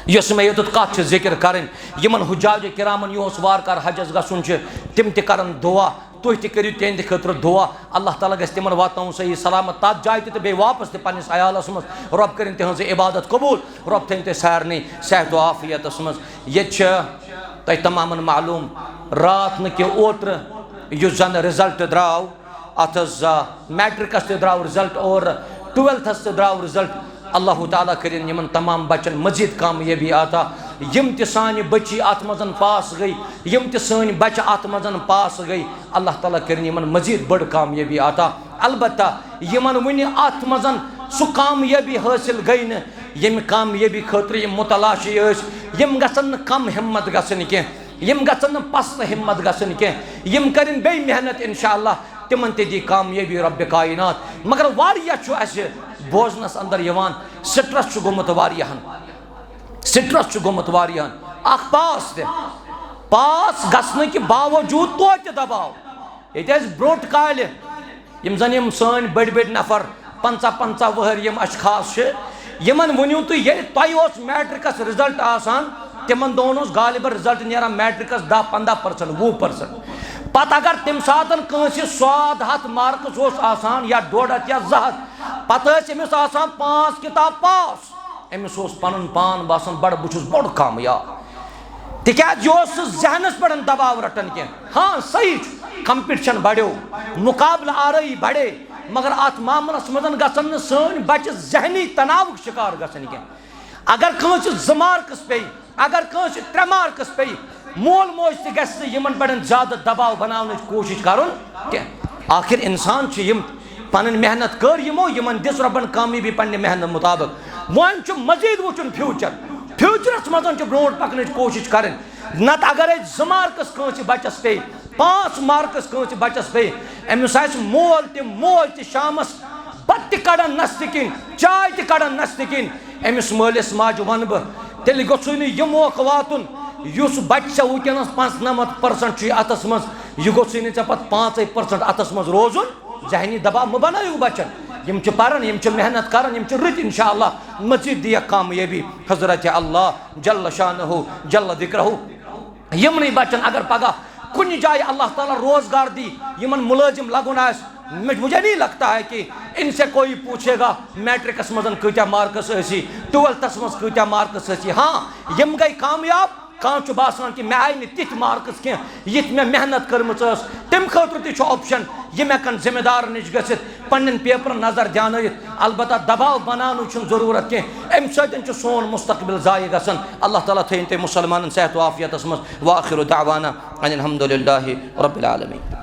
یۄس مےٚ یوٚتَتھ کتھ چھِ ذِکر کرٕنۍ یِمن حجاج کرامن یِہُس وارٕ کارٕ حجس گژھُن چھُ تِم تہِ کرن دُعا تُہۍ تہِ کٔرِو تِہنٛدِ خٲطرٕ دُعا اللہ تعالیٰ گژھِ تِمن واتناوُن صحیح سلامت تتھ جایہِ تہِ تہٕ بیٚیہِ واپس تہِ پننِس عیالس منٛز رۄب کٔرِنۍ تِہنٛز عبادت قبوٗل رۄب تھٲیِن تُہۍ سارنٕے صحت و عافیتس منٛز ییٚتہِ چھِ تۄہہِ تمامن معلوٗم راتھ نہٕ کہِ اوترٕ یُس زن رِزلٹ درٛاو اتھ حظ میٹرکس تہِ درٛاو رِزلٹ اور 12تھس تہِ درٛاو رِزلٹ اللہ تعالیٰ کٔرِنۍ یِمن تمام بچن مزید کامیٲبی عطا یم تہِ سانہِ بچی اتھ منٛز پاس گٔے یم تہِ سٲنۍ بچہِ اتھ منٛز پاس گٔے اللہ تعالیٰ کٔرِنۍ یِمن مزید بٔڑ کامیٲبی عطا البتہ یِمن وُنہِ اتھ منٛز سُہ کامیٲبی حٲصِل گٔے نہٕ ییٚمہِ کامیٲبی خٲطرٕ یِم متلاشی ٲسۍ یِم گژھن نہٕ کم ہمت گژھٕنۍ کینٛہہ یِم گژھن نہٕ پست ہمت گژھٕنۍ کینٛہہ یِم کٔرِنۍ بیٚیہِ محنت انشاء اللہ تِمن تہِ دی کامیٲبی رۄبِ کاینات مگر واریاہ چھُ اَسہِ بوزنس اندر یِوان سٹرس چھُ گوٚمُت واریاہن سٹرس گومت واریاہن اخ پاس تہ پاس گژھنہٕ کہِ باوجوٗد توتہِ دباو ییٚتہِ ٲسۍ برونٛٹھ کالہِ یِم زن یِم سٲنۍ بٔڑۍ بٔڑۍ نفر 50 وٕہٕرۍ یِم اشخاص چھِ یِمن ؤنِو تُہۍ ییٚلہِ تۄہہِ اوس میٹرکس رِزلٹ آسان تِمن دۄہن اوس غالباً رِزلٹ نیران میٹرکس 10-15% 20%. پتہٕ اگر تمہِ ساتہٕ کٲنٛسہِ 100 مارکس اوس آسان یا 150 یا 200 پتہٕ ٲسۍ أمِس آسان 5 کِتاب پاس أمِس اوس پنُن پان باسان بڑٕ بہٕ چھُس بوٚڑ کامیاب تِکیٛازِ یہِ اوس سُہ ذہنس پٮ۪ٹھ دباو رٹان کینٛہہ. ہاں صحیح چھُ کمپِٹشن بڑیو مقابلہٕ آرٲیی بڑے مگر اتھ معاملس منٛز گژھن نہٕ سٲنۍ بچہِ ذہنی تناوُک شکار گژھن کینٛہہ. اگر کٲنٛسہِ 2 مارکس پیٚیہِ اگر کٲنٛسہِ 3 مارکس پیٚیہِ مول موج تہِ گژھِ نہٕ یِمن پٮ۪ٹھ زیادٕ دباو بناونٕچ کوٗشش کرُن کینٛہہ. آخر انسان چھُ یِم پنٕنۍ محنت کٔر یِمو یِمن دِژ رۄبن کامیٲبی پننہِ محنت مطابق. وۄنۍ چھُ مزیٖد وٕچھُن فیوٗچرس منٛز چھُ برونٛٹھ پکنٕچ کوٗشش کرٕنۍ. نتہٕ اگرے 2 مارکس کٲنٛسہِ بچس پیٚیہِ 5 مارکس کٲنٛسہِ بچس پیٚیہِ أمِس آسہِ مول تہِ موج تہِ شامس بتہٕ تہِ کڑان نستہِ کِنۍ چاے تہِ کڑان نستہِ کِنۍ أمِس مٲلِس ماجہِ ونہٕ بہٕ تیٚلہِ گوٚژھُے نہٕ یہِ موقعہٕ واتُن یُس بچہِ ژےٚ وٕنکٮ۪نس 95% چھُے اتھس منٛز یہِ گوٚژھُے نہٕ ژےٚ پتہٕ 5% اتھس منٛز روزُن. ذہنی دباو مہٕ بنٲیِو بچن یِم چھِ پران یِم چھِ محنت کران یِم چھِ رٕتۍ انشاءاللہ مزیٖد دِیَکھ کامیٲبی حضرت اللہ جل شانہ جل ذکرہ. یِمنٕے بچن اگر پگاہ کُنہِ جایہِ اللہ تعالیٰ روزگار دی یِمن مُلٲزِم لگُن آسہِ مجھے نہیں لگتا ہے کہ ان سے کوئی پوچھے گا میٹرکس مزن کۭتیاہ مارکس ٲسی 12تھس مز کۭتیاہ مارکس ٲسی. ہاں یِم گٔے کامیاب کانٛہہ چھُ باسان کہ مےٚ آیہِ نہٕ تِتھۍ مارکس کینٛہہ یِتھ مےٚ محنت کٔرمٕژ ٲس تَمہِ خٲطرٕ تہِ چھُ آپشن یِم ہٮ۪کن ذمہٕ دارن نِش گٔژھِتھ پننٮ۪ن پیپرن نظر دیانٲیِتھ. البتہ دباو بناونٕچ چھُنہٕ ضروٗرت کینٛہہ اَمہِ سۭتۍ چھُ سون مستقبل ضایع گژھان. اللہ تعالیٰ تھٲیِن تُہۍ مُسلمانن صحت و عافیتس منٛز. وآخر دعوانا ان الحمدُ للہ رب العالمین.